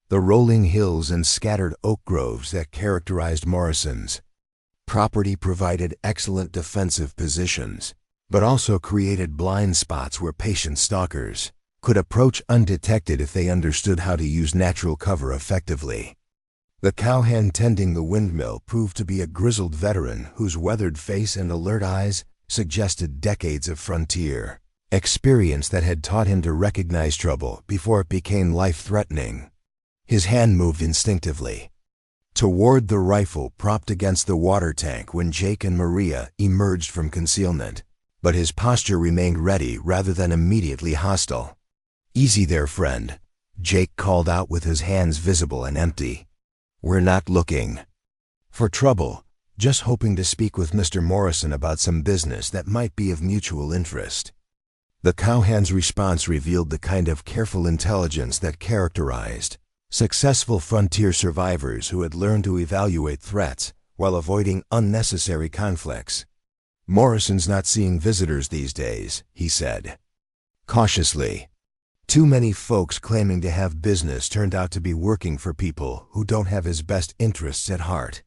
Speaker 1: The rolling hills and scattered oak groves that characterized Morrison's property provided excellent defensive positions, but also created blind spots where patient stalkers could approach undetected if they understood how to use natural cover effectively. The cowhand tending the windmill proved to be a grizzled veteran whose weathered face and alert eyes suggested decades of frontier experience that had taught him to recognize trouble before it became life-threatening. His hand moved instinctively, toward the rifle propped against the water tank when Jake and Maria emerged from concealment, but his posture remained ready rather than immediately hostile. "Easy there, friend," Jake called out with his hands visible and empty. "We're not looking for trouble, just hoping to speak with Mr. Morrison about some business that might be of mutual interest." The cowhand's response revealed the kind of careful intelligence that characterized successful frontier survivors who had learned to evaluate threats while avoiding unnecessary conflicts. "Morrison's not seeing visitors these days," he said cautiously. "Too many folks claiming to have business turned out to be working for people who don't have his best interests at heart."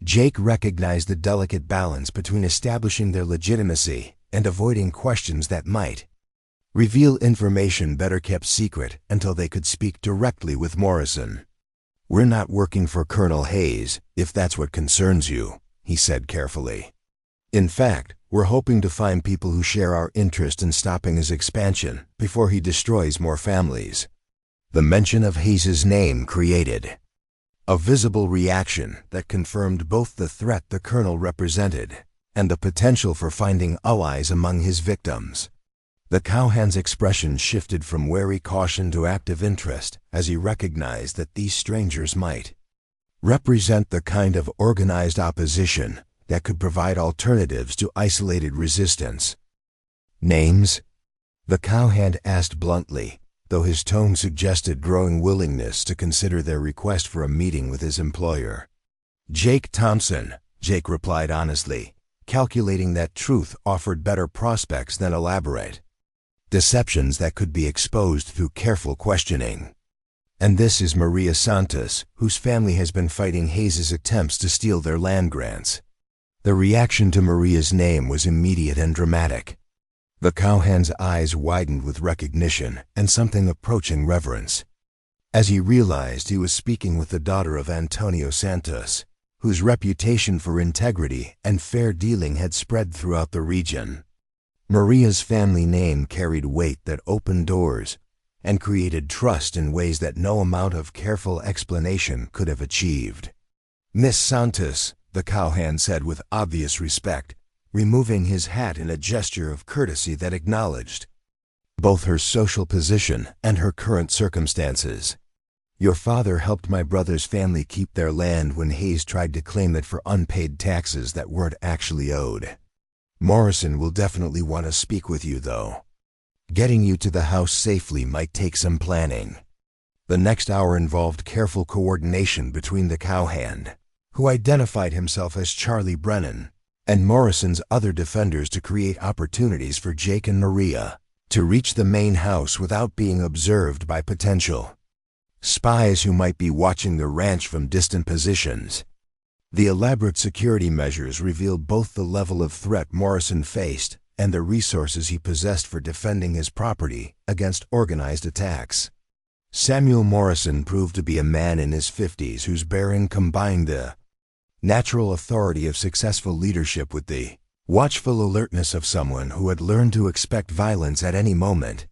Speaker 1: Jake recognized the delicate balance between establishing their legitimacy and avoiding questions that might reveal information better kept secret until they could speak directly with Morrison. "We're not working for Colonel Hayes, if that's what concerns you," he said carefully. "In fact, we're hoping to find people who share our interest in stopping his expansion before he destroys more families." The mention of Hayes's name created a visible reaction that confirmed both the threat the colonel represented and the potential for finding allies among his victims. The cowhand's expression shifted from wary caution to active interest as he recognized that these strangers might represent the kind of organized opposition that could provide alternatives to isolated resistance. "Names?" the cowhand asked bluntly, though his tone suggested growing willingness to consider their request for a meeting with his employer. "Jake Thompson," Jake replied honestly, calculating that truth offered better prospects than elaborate deceptions that could be exposed through careful questioning. "And this is Maria Santos, whose family has been fighting Hayes's attempts to steal their land grants." The reaction to Maria's name was immediate and dramatic. The cowhand's eyes widened with recognition and something approaching reverence, as he realized he was speaking with the daughter of Antonio Santos, whose reputation for integrity and fair dealing had spread throughout the region. Maria's family name carried weight that opened doors and created trust in ways that no amount of careful explanation could have achieved. "Miss Santos," the cowhand said with obvious respect, removing his hat in a gesture of courtesy that acknowledged both her social position and her current circumstances. "Your father helped my brother's family keep their land when Hayes tried to claim it for unpaid taxes that weren't actually owed. Morrison will definitely want to speak with you, though. Getting you to the house safely might take some planning." The next hour involved careful coordination between the cowhand, who identified himself as Charlie Brennan, and Morrison's other defenders to create opportunities for Jake and Maria to reach the main house without being observed by potential spies who might be watching the ranch from distant positions. The elaborate security measures revealed both the level of threat Morrison faced and the resources he possessed for defending his property against organized attacks. Samuel Morrison proved to be a man in his 50s whose bearing combined the natural authority of successful leadership with the watchful alertness of someone who had learned to expect violence at any moment.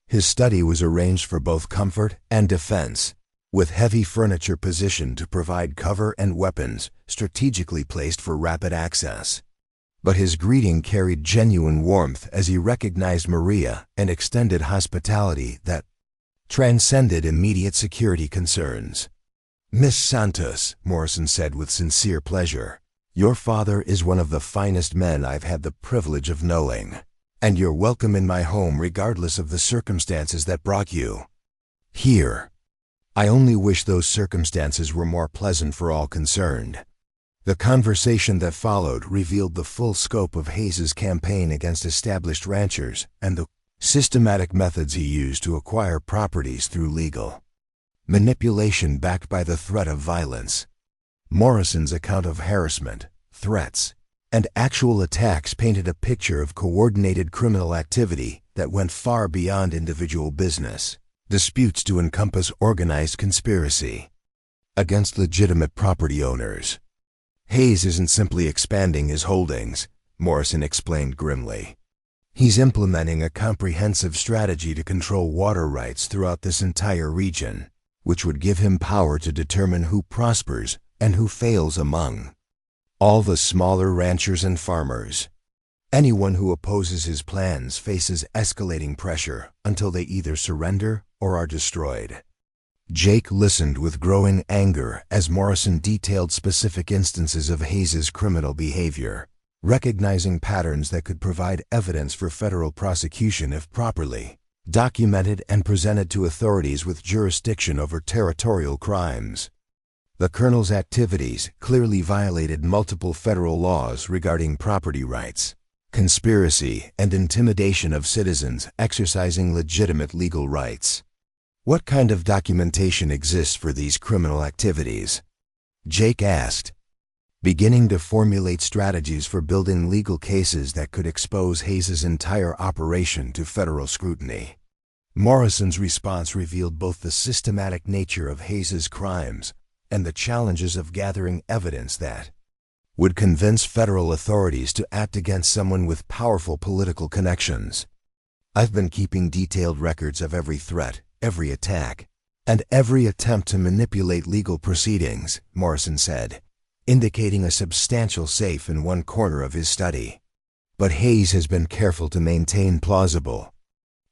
Speaker 1: His study was arranged for both comfort and defense, with heavy furniture positioned to provide cover and weapons strategically placed for rapid access. But his greeting carried genuine warmth as he recognized Maria and extended hospitality that transcended immediate security concerns. "Miss Santos," Morrison said with sincere pleasure, "your father is one of the finest men I've had the privilege of knowing, and you're welcome in my home regardless of the circumstances that brought you here. I only wish those circumstances were more pleasant for all concerned." The conversation that followed revealed the full scope of Hayes's campaign against established ranchers and the systematic methods he used to acquire properties through legal manipulation backed by the threat of violence. Morrison's account of harassment, threats, and actual attacks painted a picture of coordinated criminal activity that went far beyond individual business disputes to encompass organized conspiracy against legitimate property owners. "Hayes isn't simply expanding his holdings," Morrison explained grimly. "He's implementing a comprehensive strategy to control water rights throughout this entire region, which would give him power to determine who prospers and who fails among all the smaller ranchers and farmers. Anyone who opposes his plans faces escalating pressure until they either surrender or are destroyed. Jake listened with growing anger as Morrison detailed specific instances of Hayes's criminal behavior, recognizing patterns that could provide evidence for federal prosecution if properly documented and presented to authorities with jurisdiction over territorial crimes. The colonel's activities clearly violated multiple federal laws regarding property rights, conspiracy, and intimidation of citizens exercising legitimate legal rights. What kind of documentation exists for these criminal activities? Jake asked, beginning to formulate strategies for building legal cases that could expose Hayes's entire operation to federal scrutiny. Morrison's response revealed both the systematic nature of Hayes's crimes and the challenges of gathering evidence that would convince federal authorities to act against someone with powerful political connections. I've been keeping detailed records of every threat, every attack, and every attempt to manipulate legal proceedings, Morrison said, indicating a substantial safe in one corner of his study. But Hayes has been careful to maintain plausible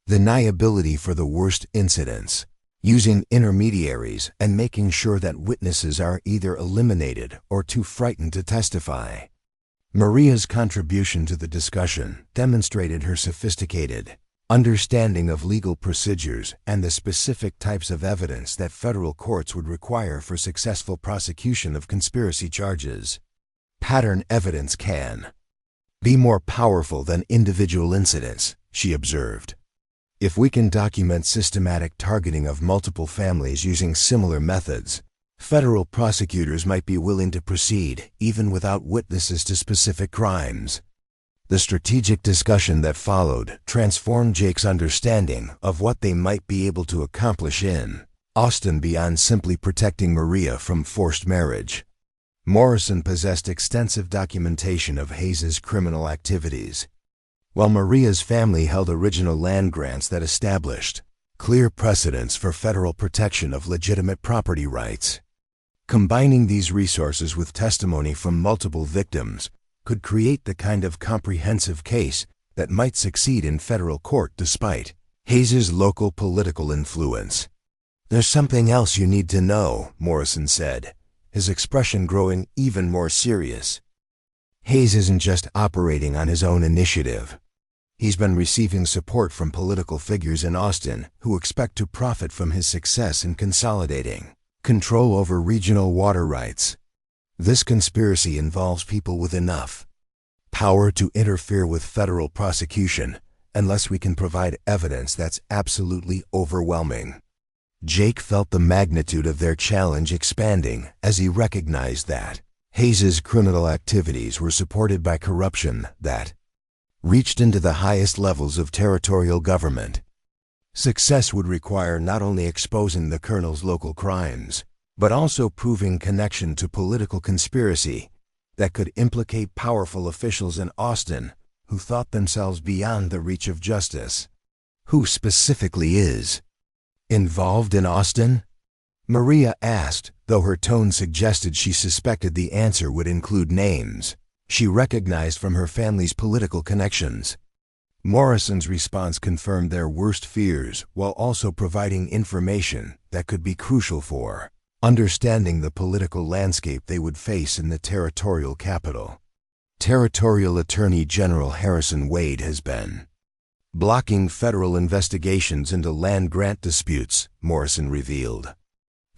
Speaker 1: deniability for the worst incidents, using intermediaries and making sure that witnesses are either eliminated or too frightened to testify. Maria's contribution to the discussion demonstrated her sophisticated understanding of legal procedures and the specific types of evidence that federal courts would require for successful prosecution of conspiracy charges. Pattern evidence can be more powerful than individual incidents, she observed. If we can document systematic targeting of multiple families using similar methods, federal prosecutors might be willing to proceed even without witnesses to specific crimes. The strategic discussion that followed transformed Jake's understanding of what they might be able to accomplish in Austin beyond simply protecting Maria from forced marriage. Morrison possessed extensive documentation of Hayes's criminal activities, while Maria's family held original land grants that established clear precedents for federal protection of legitimate property rights. Combining these resources with testimony from multiple victims could create the kind of comprehensive case that might succeed in federal court despite Hayes's local political influence. There's something else you need to know, Morrison said, his expression growing even more serious. Hayes isn't just operating on his own initiative. He's been receiving support from political figures in Austin who expect to profit from his success in consolidating control over regional water rights. This conspiracy involves people with enough power to interfere with federal prosecution unless we can provide evidence that's absolutely overwhelming. Jake felt the magnitude of their challenge expanding as he recognized that Hayes's criminal activities were supported by corruption that reached into the highest levels of territorial government. Success would require not only exposing the colonel's local crimes, but also proving connection to political conspiracy that could implicate powerful officials in Austin who thought themselves beyond the reach of justice. Who specifically is involved in Austin? Maria asked, though her tone suggested she suspected the answer would include names she recognized from her family's political connections. Morrison's response confirmed their worst fears while also providing information that could be crucial for understanding the political landscape they would face in the territorial capital. Territorial Attorney General Harrison Wade has been blocking federal investigations into land grant disputes, Morrison revealed.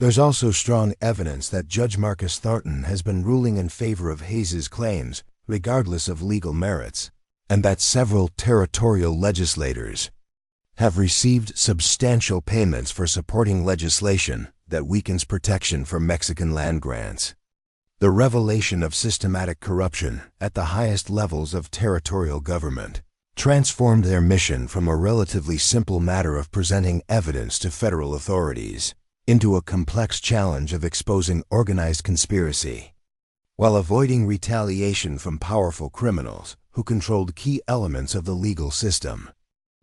Speaker 1: There's also strong evidence that Judge Marcus Thornton has been ruling in favor of Hayes's claims, regardless of legal merits, and that several territorial legislators have received substantial payments for supporting legislation that weakens protection for Mexican land grants. The revelation of systematic corruption at the highest levels of territorial government transformed their mission from a relatively simple matter of presenting evidence to federal authorities into a complex challenge of exposing organized conspiracy, while avoiding retaliation from powerful criminals who controlled key elements of the legal system.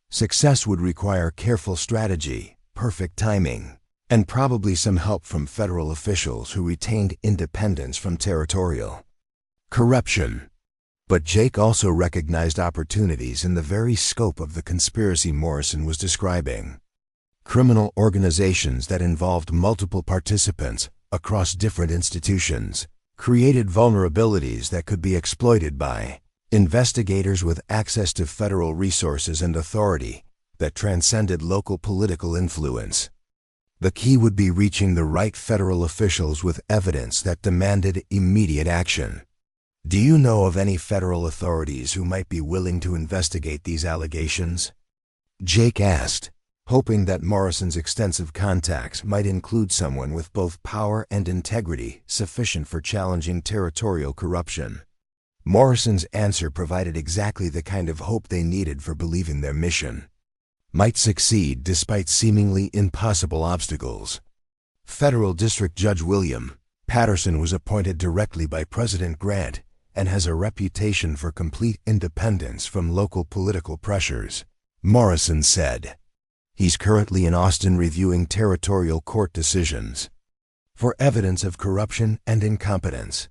Speaker 1: Success would require careful strategy, perfect timing, and probably some help from federal officials who retained independence from territorial corruption. But Jake also recognized opportunities in the very scope of the conspiracy Morrison was describing. Criminal organizations that involved multiple participants across different institutions created vulnerabilities that could be exploited by investigators with access to federal resources and authority that transcended local political influence. The key would be reaching the right federal officials with evidence that demanded immediate action. Do you know of any federal authorities who might be willing to investigate these allegations? Jake asked, hoping that Morrison's extensive contacts might include someone with both power and integrity sufficient for challenging territorial corruption. Morrison's answer provided exactly the kind of hope they needed for believing their mission might succeed despite seemingly impossible obstacles. Federal District Judge William Patterson was appointed directly by President Grant and has a reputation for complete independence from local political pressures, Morrison said. He's currently in Austin reviewing territorial court decisions for evidence of corruption and incompetence.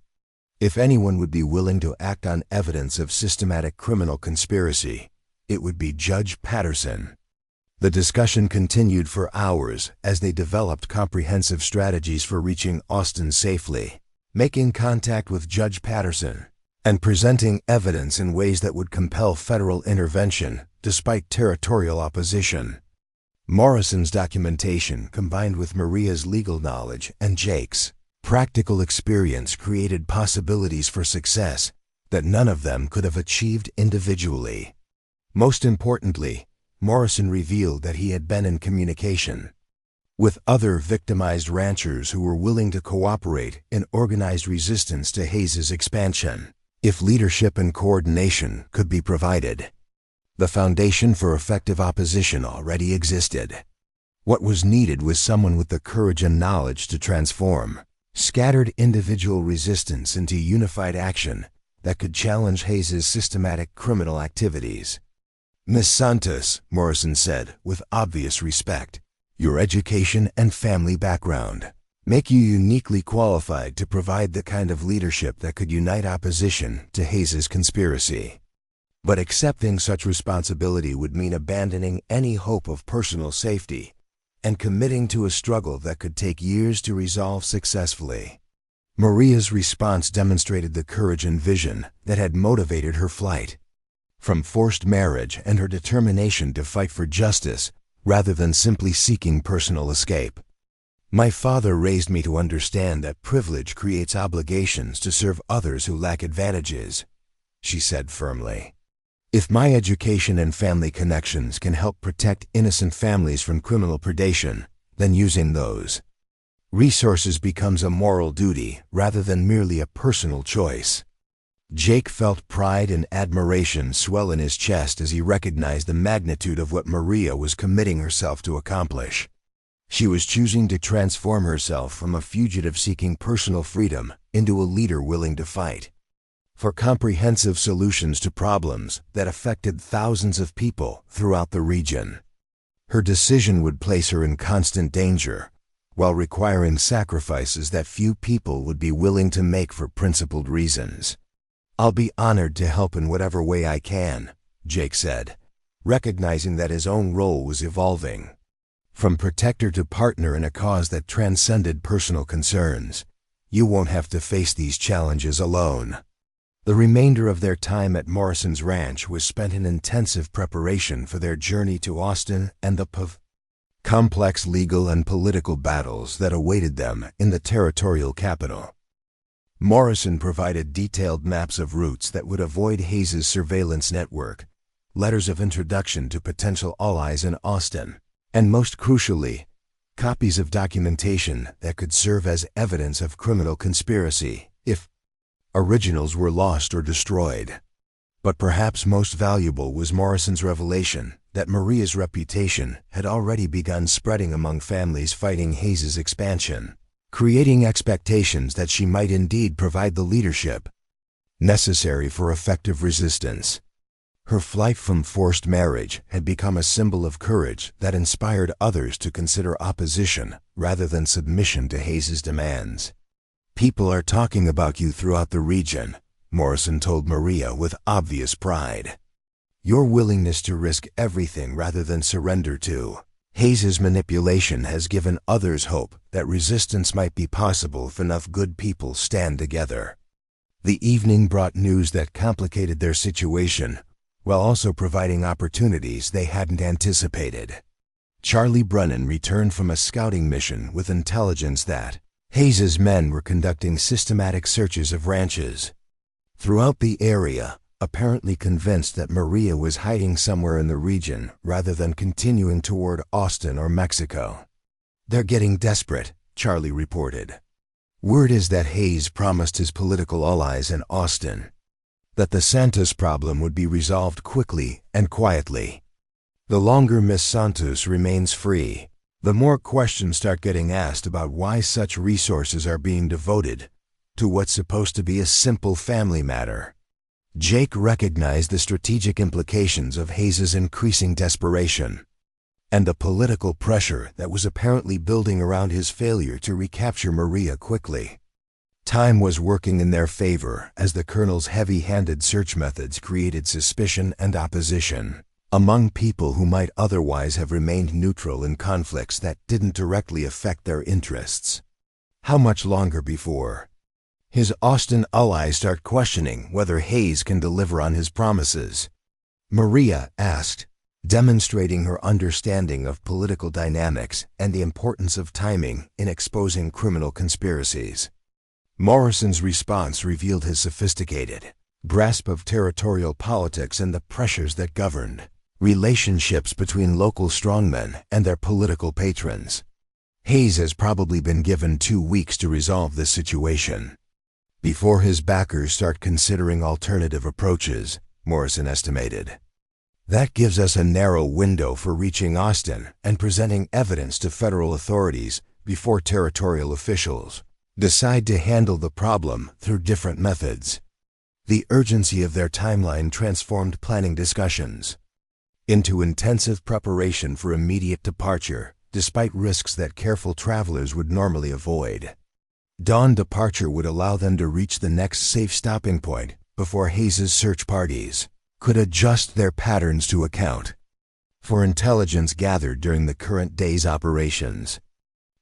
Speaker 1: If anyone would be willing to act on evidence of systematic criminal conspiracy, it would be Judge Patterson. The discussion continued for hours as they developed comprehensive strategies for reaching Austin safely, making contact with Judge Patterson, and presenting evidence in ways that would compel federal intervention despite territorial opposition. Morrison's documentation, combined with Maria's legal knowledge and Jake's practical experience, created possibilities for success that none of them could have achieved individually. Most importantly, Morrison revealed that he had been in communication with other victimized ranchers who were willing to cooperate in organized resistance to Hayes's expansion, if leadership and coordination could be provided. The foundation for effective opposition already existed. What was needed was someone with the courage and knowledge to transform scattered individual resistance into unified action that could challenge Hayes's systematic criminal activities. Miss Santos, Morrison said with obvious respect, your education and family background make you uniquely qualified to provide the kind of leadership that could unite opposition to Hayes's conspiracy. But accepting such responsibility would mean abandoning any hope of personal safety and committing to a struggle that could take years to resolve successfully. Maria's response demonstrated the courage and vision that had motivated her flight from forced marriage and her determination to fight for justice rather than simply seeking personal escape. My father raised me to understand that privilege creates obligations to serve others who lack advantages, she said firmly. If my education and family connections can help protect innocent families from criminal predation, then using those resources becomes a moral duty rather than merely a personal choice. Jake felt pride and admiration swell in his chest as he recognized the magnitude of what Maria was committing herself to accomplish. She was choosing to transform herself from a fugitive seeking personal freedom into a leader willing to fight for comprehensive solutions to problems that affected thousands of people throughout the region. Her decision would place her in constant danger, while requiring sacrifices that few people would be willing to make for principled reasons. I'll be honored to help in whatever way I can, Jake said, recognizing that his own role was evolving from protector to partner in a cause that transcended personal concerns. You won't have to face these challenges alone. The remainder of their time at Morrison's ranch was spent in intensive preparation for their journey to Austin and the complex legal and political battles that awaited them in the territorial capital. Morrison provided detailed maps of routes that would avoid Hayes's surveillance network, letters of introduction to potential allies in Austin, and most crucially, copies of documentation that could serve as evidence of criminal conspiracy if originals were lost or destroyed. But perhaps most valuable was Morrison's revelation that Maria's reputation had already begun spreading among families fighting Hayes's expansion, creating expectations that she might indeed provide the leadership necessary for effective resistance. Her flight from forced marriage had become a symbol of courage that inspired others to consider opposition rather than submission to Hayes's demands. "People are talking about you throughout the region," Morrison told Maria with obvious pride. "Your willingness to risk everything rather than surrender to Hayes's manipulation has given others hope that resistance might be possible if enough good people stand together." The evening brought news that complicated their situation, while also providing opportunities they hadn't anticipated. Charlie Brennan returned from a scouting mission with intelligence that Hayes's men were conducting systematic searches of ranches throughout the area, apparently convinced that Maria was hiding somewhere in the region rather than continuing toward Austin or Mexico. "They're getting desperate," Charlie reported. "Word is that Hayes promised his political allies in Austin that the Santos problem would be resolved quickly and quietly. The longer Miss Santos remains free, the more questions start getting asked about why such resources are being devoted to what's supposed to be a simple family matter." Jake recognized the strategic implications of Hayes's increasing desperation and the political pressure that was apparently building around his failure to recapture Maria quickly. Time was working in their favor as the colonel's heavy-handed search methods created suspicion and opposition among people who might otherwise have remained neutral in conflicts that didn't directly affect their interests. How much longer before his Austin allies start questioning whether Hayes can deliver on his promises? Maria asked, demonstrating her understanding of political dynamics and the importance of timing in exposing criminal conspiracies. Morrison's response revealed his sophisticated grasp of territorial politics and the pressures that governed relationships between local strongmen and their political patrons. Hayes has probably been given 2 weeks to resolve this situation before his backers start considering alternative approaches, Morrison estimated. That gives us a narrow window for reaching Austin and presenting evidence to federal authorities before territorial officials decide to handle the problem through different methods. The urgency of their timeline transformed planning discussions into intensive preparation for immediate departure, despite risks that careful travelers would normally avoid. Dawn departure would allow them to reach the next safe stopping point before Hayes's search parties could adjust their patterns to account for intelligence gathered during the current day's operations.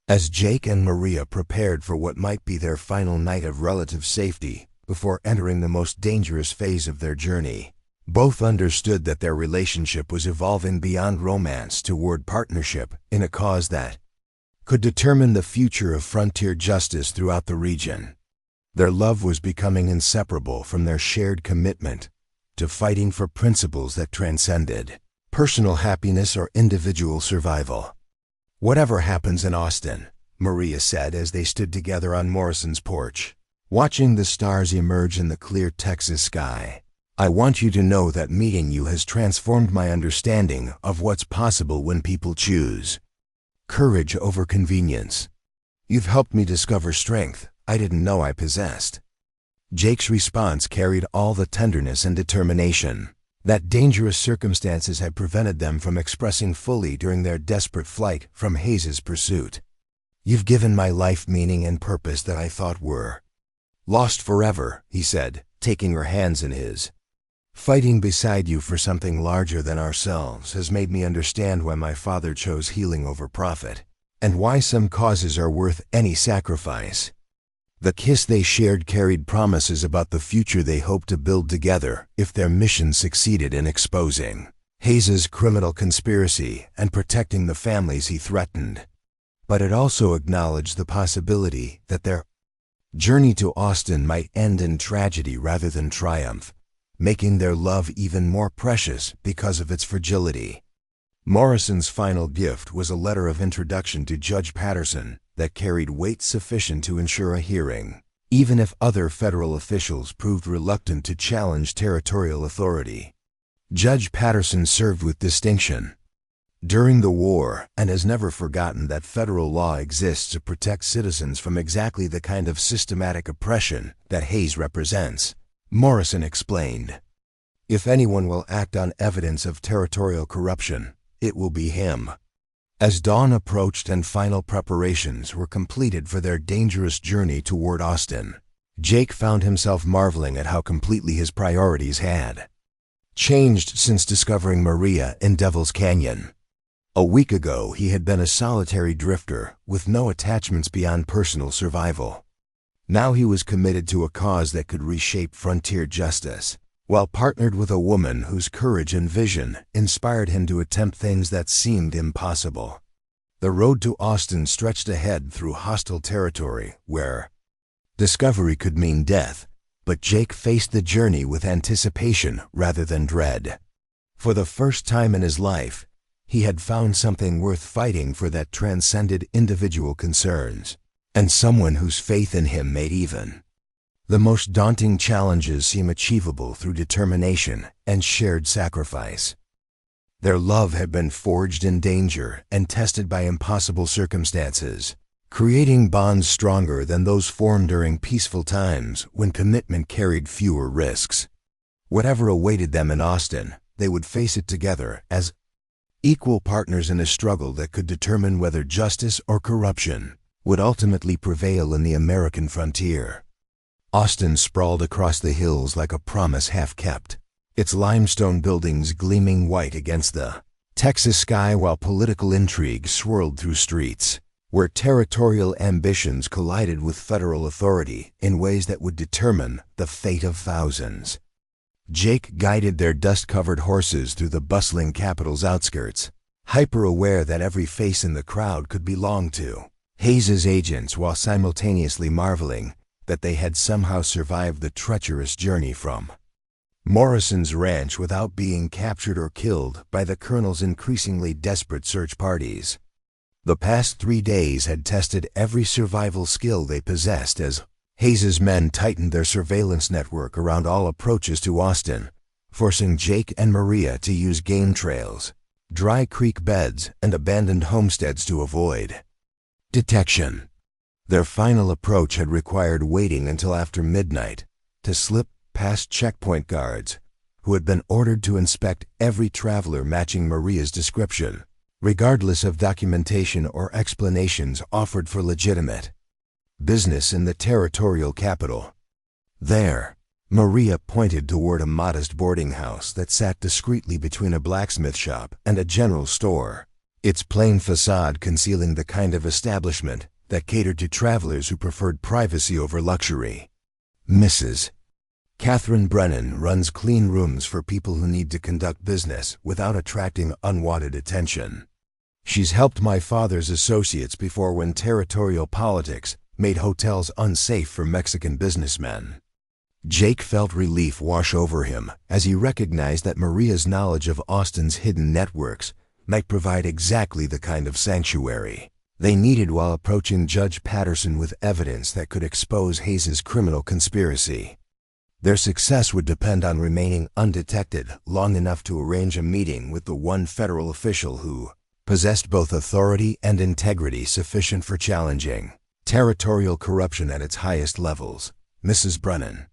Speaker 1: As Jake and Maria prepared for what might be their final night of relative safety before entering the most dangerous phase of their journey, both understood that their relationship was evolving beyond romance toward partnership in a cause that could determine the future of frontier justice throughout the region. Their love was becoming inseparable from their shared commitment to fighting for principles that transcended personal happiness or individual survival. "Whatever happens in Austin," Maria said as they stood together on Morrison's porch, watching the stars emerge in the clear Texas sky, "I want you to know that meeting you has transformed my understanding of what's possible when people choose courage over convenience. You've helped me discover strength I didn't know I possessed." Jake's response carried all the tenderness and determination that dangerous circumstances had prevented them from expressing fully during their desperate flight from Hayes's pursuit. "You've given my life meaning and purpose that I thought were lost forever," he said, taking her hands in his. "Fighting beside you for something larger than ourselves has made me understand why my father chose healing over profit, and why some causes are worth any sacrifice." The kiss they shared carried promises about the future they hoped to build together if their mission succeeded in exposing Hayes's criminal conspiracy and protecting the families he threatened. But it also acknowledged the possibility that their journey to Austin might end in tragedy rather than triumph, making their love even more precious because of its fragility. Morrison's final gift was a letter of introduction to Judge Patterson that carried weight sufficient to ensure a hearing, even if other federal officials proved reluctant to challenge territorial authority. Judge Patterson served with distinction during the war and has never forgotten that federal law exists to protect citizens from exactly the kind of systematic oppression that Hayes represents, Morrison explained. If anyone will act on evidence of territorial corruption, it will be him. As dawn approached and final preparations were completed for their dangerous journey toward Austin, Jake found himself marveling at how completely his priorities had changed since discovering Maria in Devil's Canyon. A week ago, he had been a solitary drifter with no attachments beyond personal survival. Now he was committed to a cause that could reshape frontier justice, while partnered with a woman whose courage and vision inspired him to attempt things that seemed impossible. The road to Austin stretched ahead through hostile territory where discovery could mean death, but Jake faced the journey with anticipation rather than dread. For the first time in his life, he had found something worth fighting for that transcended individual concerns, and someone whose faith in him made even the most daunting challenges seem achievable through determination and shared sacrifice. Their love had been forged in danger and tested by impossible circumstances, creating bonds stronger than those formed during peaceful times when commitment carried fewer risks. Whatever awaited them in Austin, they would face it together as equal partners in a struggle that could determine whether justice or corruption would ultimately prevail in the American frontier. Austin sprawled across the hills like a promise half-kept, its limestone buildings gleaming white against the Texas sky while political intrigue swirled through streets, where territorial ambitions collided with federal authority in ways that would determine the fate of thousands. Jake guided their dust-covered horses through the bustling capital's outskirts, hyper-aware that every face in the crowd could belong to Hayes's agents, while simultaneously marveling that they had somehow survived the treacherous journey from Morrison's ranch without being captured or killed by the Colonel's increasingly desperate search parties. The past 3 days had tested every survival skill they possessed as Hayes's men tightened their surveillance network around all approaches to Austin, forcing Jake and Maria to use game trails, dry creek beds, and abandoned homesteads to avoid detection. Their final approach had required waiting until after midnight to slip past checkpoint guards who had been ordered to inspect every traveler matching Maria's description, regardless of documentation or explanations offered for legitimate business in the territorial capital. There, Maria pointed toward a modest boarding house that sat discreetly between a blacksmith shop and a general store, its plain facade concealing the kind of establishment that catered to travelers who preferred privacy over luxury. Mrs. Catherine Brennan runs clean rooms for people who need to conduct business without attracting unwanted attention. She's helped my father's associates before when territorial politics made hotels unsafe for Mexican businessmen. Jake felt relief wash over him as he recognized that Maria's knowledge of Austin's hidden networks might provide exactly the kind of sanctuary they needed while approaching Judge Patterson with evidence that could expose Hayes's criminal conspiracy. Their success would depend on remaining undetected long enough to arrange a meeting with the one federal official who possessed both authority and integrity sufficient for challenging territorial corruption at its highest levels. Mrs. Brennan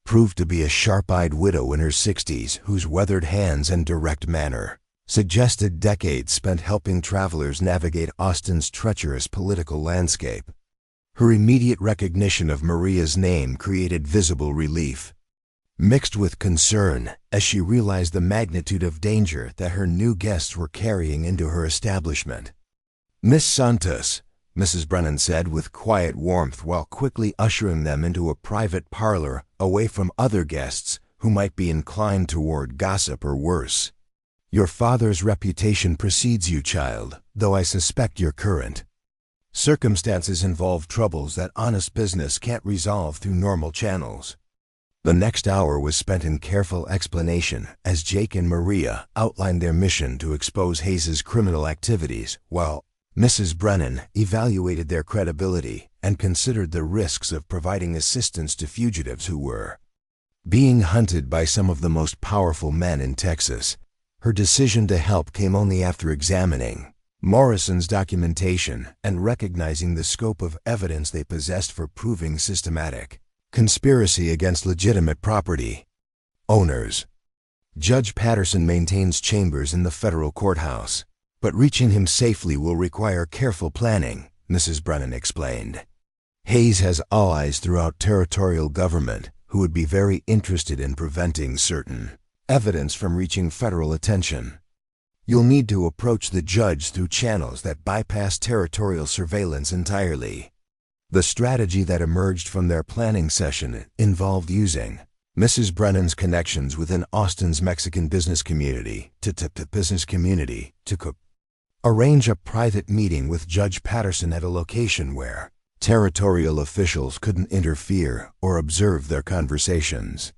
Speaker 1: proved to be a sharp-eyed widow in her 60s whose weathered hands and direct manner suggested decades spent helping travelers navigate Austin's treacherous political landscape. Her immediate recognition of Maria's name created visible relief, mixed with concern as she realized the magnitude of danger that her new guests were carrying into her establishment. "Miss Santos," Mrs. Brennan said with quiet warmth while quickly ushering them into a private parlor away from other guests who might be inclined toward gossip or worse. "Your father's reputation precedes you, child, though I suspect your current circumstances involve troubles that honest business can't resolve through normal channels." The next hour was spent in careful explanation as Jake and Maria outlined their mission to expose Hayes's criminal activities, while Mrs. Brennan evaluated their credibility and considered the risks of providing assistance to fugitives who were being hunted by some of the most powerful men in Texas. Her decision to help came only after examining Morrison's documentation and recognizing the scope of evidence they possessed for proving systematic conspiracy against legitimate property owners. Judge Patterson maintains chambers in the federal courthouse, but reaching him safely will require careful planning, Mrs. Brennan explained. Hayes has allies throughout territorial government who would be very interested in preventing certain evidence from reaching federal attention. You'll need to approach the judge through channels that bypass territorial surveillance entirely. The strategy that emerged from their planning session involved using Mrs. Brennan's connections within Austin's Mexican business community to arrange a private meeting with Judge Patterson at a location where territorial officials couldn't interfere or observe their conversations.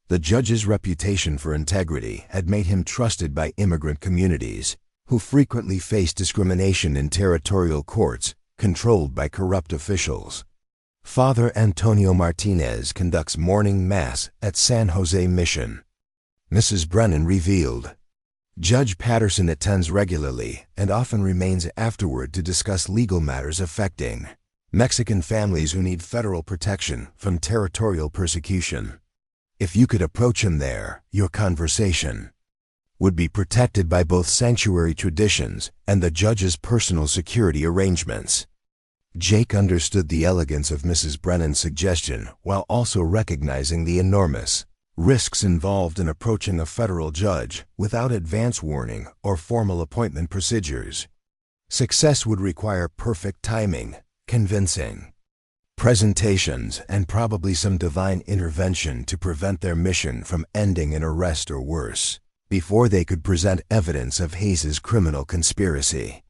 Speaker 1: The judge's reputation for integrity had made him trusted by immigrant communities, who frequently face discrimination in territorial courts controlled by corrupt officials. Father Antonio Martinez conducts morning mass at San Jose Mission. Mrs. Brennan revealed. Judge Patterson attends regularly and often remains afterward to discuss legal matters affecting Mexican families who need federal protection from territorial persecution. If you could approach him there, your conversation would be protected by both sanctuary traditions and the judge's personal security arrangements. Jake understood the elegance of Mrs. Brennan's suggestion while also recognizing the enormous risks involved in approaching a federal judge without advance warning or formal appointment procedures. Success would require perfect timing, convincing presentations, and probably some divine intervention to prevent their mission from ending in arrest or worse, before they could present evidence of Hayes's criminal conspiracy.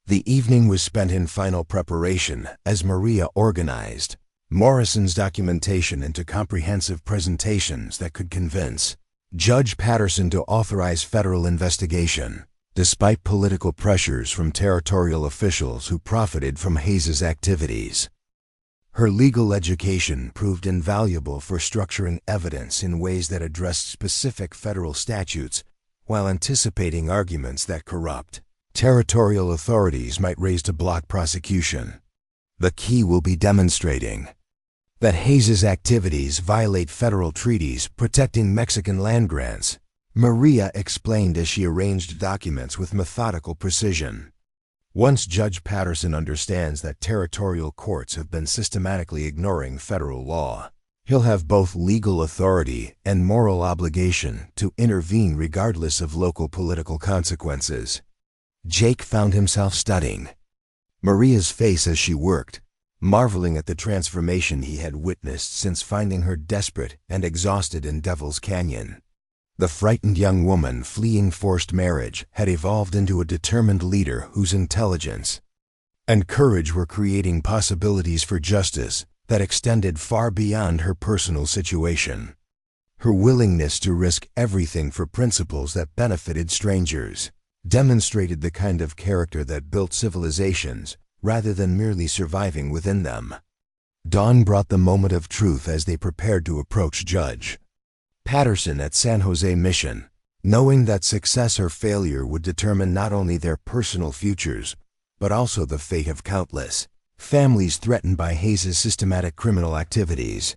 Speaker 1: The evening was spent in final preparation as Maria organized Morrison's documentation into comprehensive presentations that could convince Judge Patterson to authorize federal investigation, despite political pressures from territorial officials who profited from Hayes's activities. Her legal education proved invaluable for structuring evidence in ways that addressed specific federal statutes while anticipating arguments that corrupt territorial authorities might raise to block prosecution. The key will be demonstrating that Hayes's activities violate federal treaties protecting Mexican land grants, Maria explained as she arranged documents with methodical precision. Once Judge Patterson understands that territorial courts have been systematically ignoring federal law, he'll have both legal authority and moral obligation to intervene regardless of local political consequences. Jake found himself studying Maria's face as she worked, marveling at the transformation he had witnessed since finding her desperate and exhausted in Devil's Canyon. The frightened young woman fleeing forced marriage had evolved into a determined leader whose intelligence and courage were creating possibilities for justice that extended far beyond her personal situation. Her willingness to risk everything for principles that benefited strangers demonstrated the kind of character that built civilizations rather than merely surviving within them. Dawn brought the moment of truth as they prepared to approach Judge Patterson at San Jose Mission, knowing that success or failure would determine not only their personal futures, but also the fate of countless families threatened by Hayes's systematic criminal activities.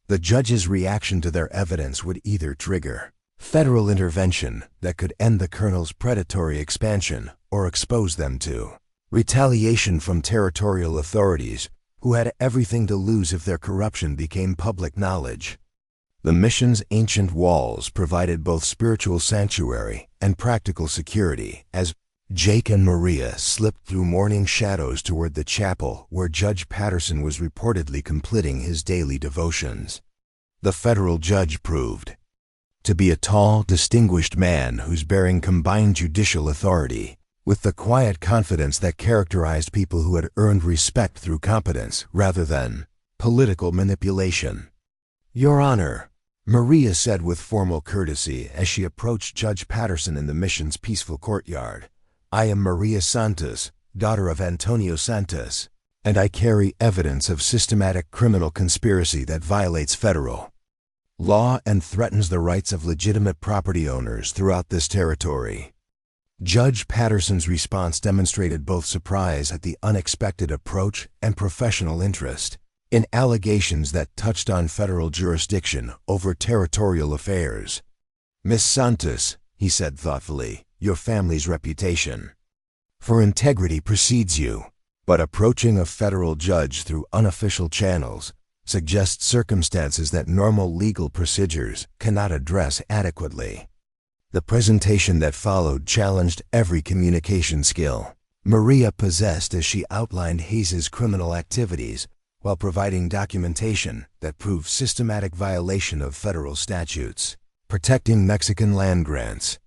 Speaker 1: The judge's reaction to their evidence would either trigger federal intervention that could end the colonel's predatory expansion or expose them to retaliation from territorial authorities who had everything to lose if their corruption became public knowledge. The mission's ancient walls provided both spiritual sanctuary and practical security as Jake and Maria slipped through morning shadows toward the chapel where Judge Patterson was reportedly completing his daily devotions. The federal judge proved to be a tall, distinguished man who's bearing combined judicial authority, with the quiet confidence that characterized people who had earned respect through competence rather than political manipulation. "Your Honor," Maria said with formal courtesy as she approached Judge Patterson in the mission's peaceful courtyard, "I am Maria Santos, daughter of Antonio Santos, and I carry evidence of systematic criminal conspiracy that violates federal law and threatens the rights of legitimate property owners throughout this territory." Judge Patterson's response demonstrated both surprise at the unexpected approach and professional interest in allegations that touched on federal jurisdiction over territorial affairs. Miss Santos, he said thoughtfully, your family's reputation for integrity precedes you, but approaching a federal judge through unofficial channels suggests circumstances that normal legal procedures cannot address adequately. The presentation that followed challenged every communication skill Maria possessed as she outlined Hayes's criminal activities while providing documentation that proved systematic violation of federal statutes protecting Mexican land grants.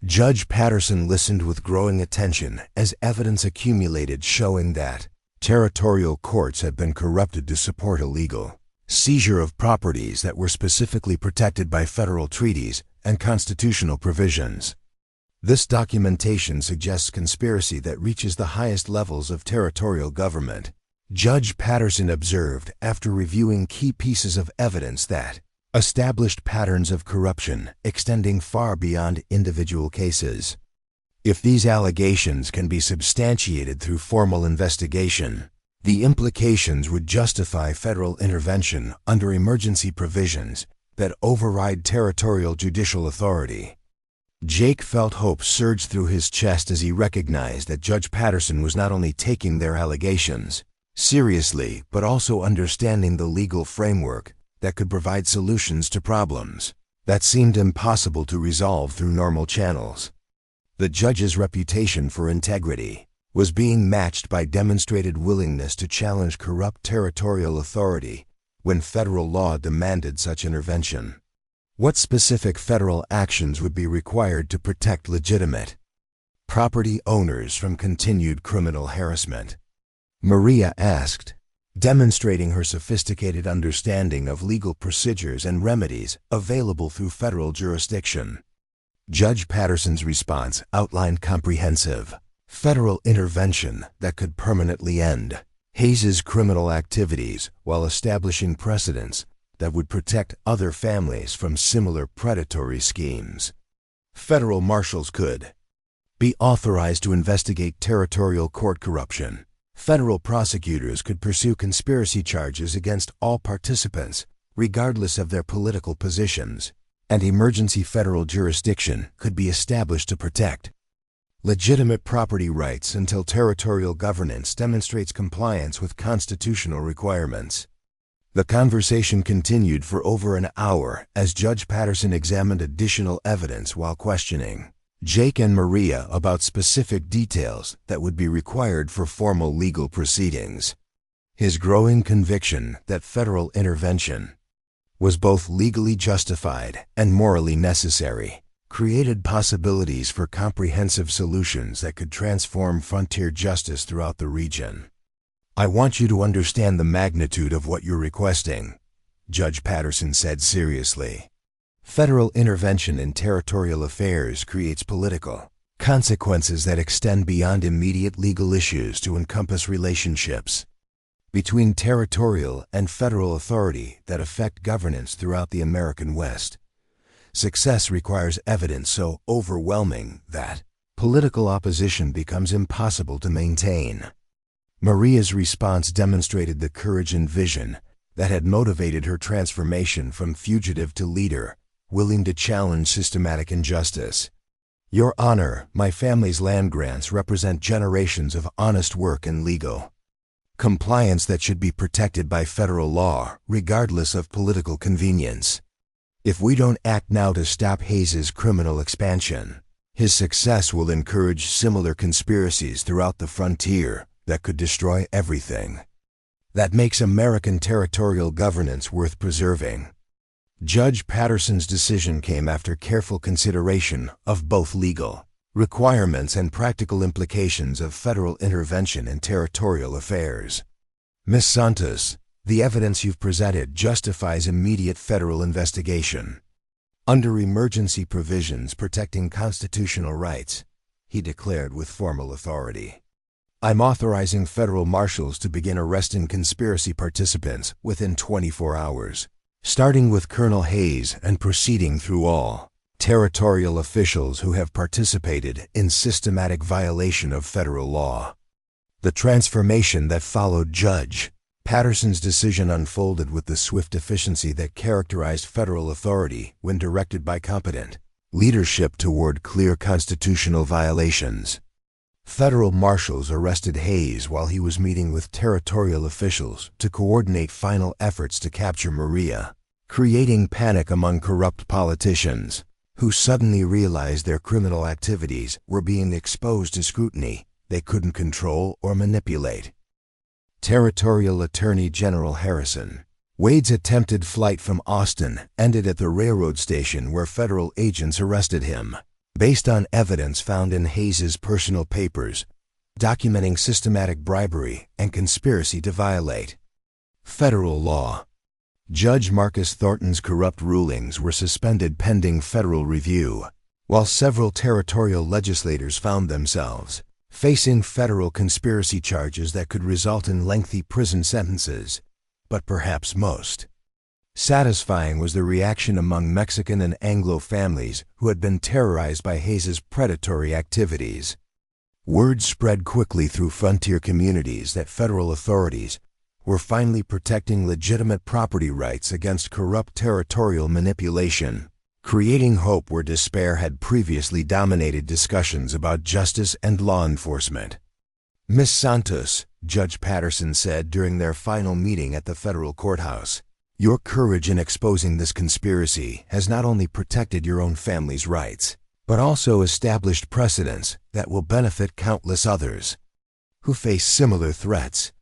Speaker 1: Judge Patterson listened with growing attention as evidence accumulated showing that territorial courts had been corrupted to support illegal seizure of properties that were specifically protected by federal treaties and constitutional provisions. This documentation suggests conspiracy that reaches the highest levels of territorial government. Judge Patterson observed after reviewing key pieces of evidence that established patterns of corruption extending far beyond individual cases. If these allegations can be substantiated through formal investigation, the implications would justify federal intervention under emergency provisions that override territorial judicial authority. Jake felt hope surge through his chest as he recognized that Judge Patterson was not only taking their allegations seriously, but also understanding the legal framework that could provide solutions to problems that seemed impossible to resolve through normal channels. The judge's reputation for integrity was being matched by demonstrated willingness to challenge corrupt territorial authority when federal law demanded such intervention. What specific federal actions would be required to protect legitimate property owners from continued criminal harassment? Maria asked, demonstrating her sophisticated understanding of legal procedures and remedies available through federal jurisdiction. Judge Patterson's response outlined comprehensive federal intervention that could permanently end Hayes's criminal activities while establishing precedents that would protect other families from similar predatory schemes. Federal marshals could be authorized to investigate territorial court corruption. Federal prosecutors could pursue conspiracy charges against all participants, regardless of their political positions, and emergency federal jurisdiction could be established to protect legitimate property rights until territorial governance demonstrates compliance with constitutional requirements. The conversation continued for over an hour as Judge Patterson examined additional evidence while questioning Jake and Maria about specific details that would be required for formal legal proceedings. His growing conviction that federal intervention was both legally justified and morally necessary created possibilities for comprehensive solutions that could transform frontier justice throughout the region. I want you to understand the magnitude of what you're requesting, Judge Patterson said seriously. Federal intervention in territorial affairs creates political consequences that extend beyond immediate legal issues to encompass relationships between territorial and federal authority that affect governance throughout the American West. Success requires evidence so overwhelming that political opposition becomes impossible to maintain. Maria's response demonstrated the courage and vision that had motivated her transformation from fugitive to leader, willing to challenge systematic injustice. Your Honor, my family's land grants represent generations of honest work and legal compliance that should be protected by federal law, regardless of political convenience. If we don't act now to stop Hayes's criminal expansion, his success will encourage similar conspiracies throughout the frontier that could destroy everything that makes American territorial governance worth preserving. Judge Patterson's decision came after careful consideration of both legal requirements and practical implications of federal intervention in territorial affairs. Ms. Santos, the evidence you've presented justifies immediate federal investigation. Under emergency provisions protecting constitutional rights, he declared with formal authority. I'm authorizing federal marshals to begin arresting conspiracy participants within 24 hours, starting with Colonel Hayes and proceeding through all territorial officials who have participated in systematic violation of federal law. The transformation that followed Judge Patterson's decision unfolded with the swift efficiency that characterized federal authority when directed by competent Leadership toward clear constitutional violations. Federal marshals arrested Hayes while he was meeting with territorial officials to coordinate final efforts to capture Maria, creating panic among corrupt politicians who suddenly realized their criminal activities were being exposed to scrutiny they couldn't control or manipulate. Territorial Attorney General Harrison. Wade's attempted flight from Austin ended at the railroad station where federal agents arrested him, based on evidence found in Hayes's personal papers, documenting systematic bribery and conspiracy to violate federal law. Judge Marcus Thornton's corrupt rulings were suspended pending federal review, while several territorial legislators found themselves facing federal conspiracy charges that could result in lengthy prison sentences. But perhaps most satisfying was the reaction among Mexican and Anglo families who had been terrorized by Hayes's predatory activities. Word spread quickly through frontier communities that federal authorities were finally protecting legitimate property rights against corrupt territorial manipulation, creating hope where despair had previously dominated discussions about justice and law enforcement. Miss Santos, Judge Patterson said during their final meeting at the federal courthouse, your courage in exposing this conspiracy has not only protected your own family's rights, but also established precedents that will benefit countless others who face similar threats.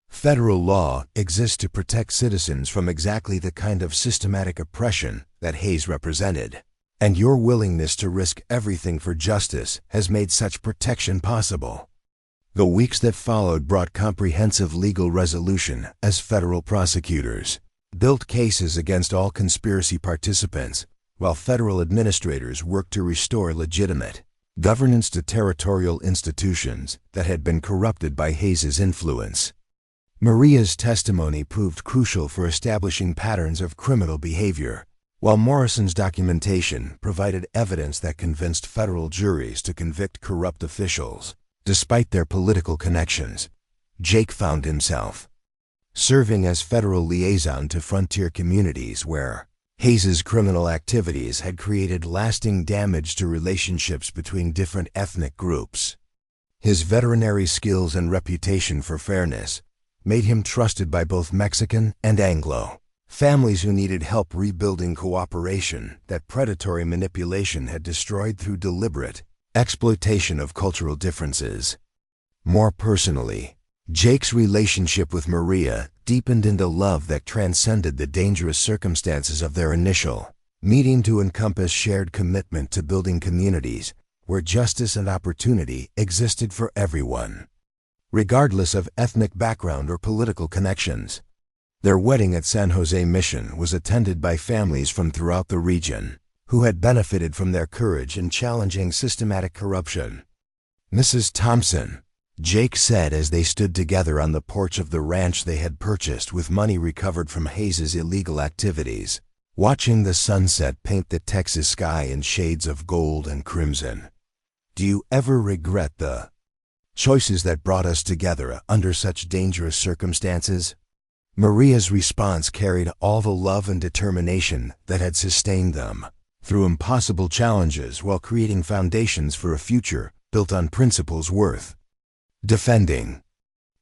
Speaker 1: Federal law exists to protect citizens from exactly the kind of systematic oppression that Hayes represented, and your willingness to risk everything for justice has made such protection possible. The weeks that followed brought comprehensive legal resolution as federal prosecutors built cases against all conspiracy participants, while federal administrators worked to restore legitimate governance to territorial institutions that had been corrupted by Hayes's influence. Maria's testimony proved crucial for establishing patterns of criminal behavior, while Morrison's documentation provided evidence that convinced federal juries to convict corrupt officials. Despite their political connections, Jake found himself serving as federal liaison to frontier communities where Hayes's criminal activities had created lasting damage to relationships between different ethnic groups. His veterinary skills and reputation for fairness made him trusted by both Mexican and Anglo families who needed help rebuilding cooperation that predatory manipulation had destroyed through deliberate exploitation of cultural differences. More personally, Jake's relationship with Maria deepened into love that transcended the dangerous circumstances of their initial meeting to encompass shared commitment to building communities where justice and opportunity existed for everyone, regardless of ethnic background or political connections. Their wedding at San Jose Mission was attended by families from throughout the region who had benefited from their courage in challenging systematic corruption. Mrs. Thompson, Jake said as they stood together on the porch of the ranch they had purchased with money recovered from Hayes's illegal activities, watching the sunset paint the Texas sky in shades of gold and crimson. Do you ever regret the choices that brought us together under such dangerous circumstances? Maria's response carried all the love and determination that had sustained them through impossible challenges while creating foundations for a future built on principles worth defending.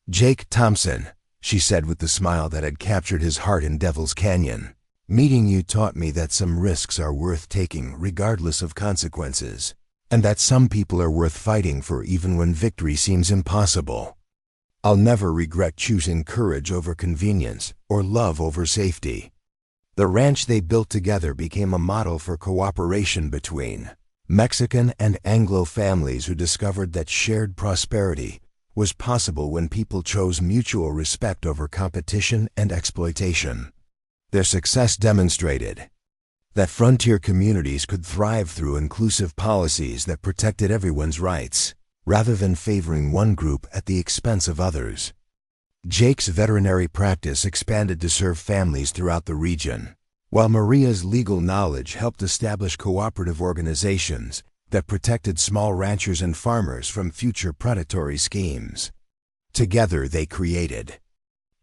Speaker 1: Jake Thompson, she said with the smile that had captured his heart in Devil's Canyon, meeting you taught me that some risks are worth taking regardless of consequences, and that some people are worth fighting for even when victory seems impossible. I'll never regret choosing courage over convenience or love over safety. The ranch they built together became a model for cooperation between Mexican and Anglo families who discovered that shared prosperity was possible when people chose mutual respect over competition and exploitation. Their success demonstrated that frontier communities could thrive through inclusive policies that protected everyone's rights, rather than favoring one group at the expense of others. Jake's veterinary practice expanded to serve families throughout the region, while Maria's legal knowledge helped establish cooperative organizations that protected small ranchers and farmers from future predatory schemes. Together they created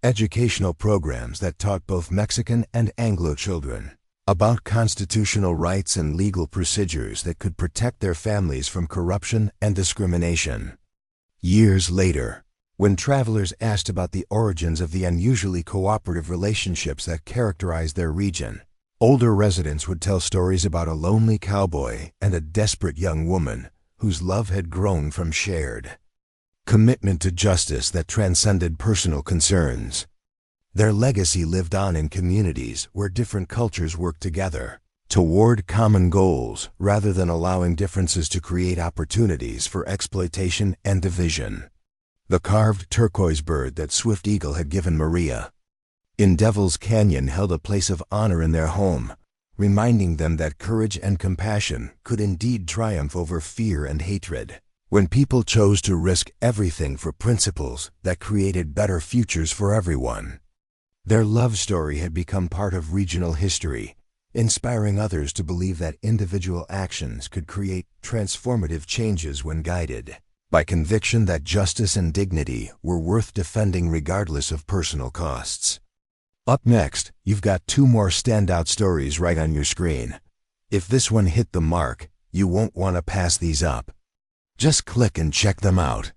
Speaker 1: educational programs that taught both Mexican and Anglo children about constitutional rights and legal procedures that could protect their families from corruption and discrimination. Years later, when travelers asked about the origins of the unusually cooperative relationships that characterized their region, older residents would tell stories about a lonely cowboy and a desperate young woman whose love had grown from shared commitment to justice that transcended personal concerns. Their legacy lived on in communities where different cultures worked together toward common goals rather than allowing differences to create opportunities for exploitation and division. The carved turquoise bird that Swift Eagle had given Maria in Devil's Canyon held a place of honor in their home, reminding them that courage and compassion could indeed triumph over fear and hatred when people chose to risk everything for principles that created better futures for everyone. Their love story had become part of regional history, inspiring others to believe that individual actions could create transformative changes when guided by conviction that justice and dignity were worth defending regardless of personal costs. Up next, you've got two more standout stories right on your screen. If this one hit the mark, you won't want to pass these up. Just click and check them out.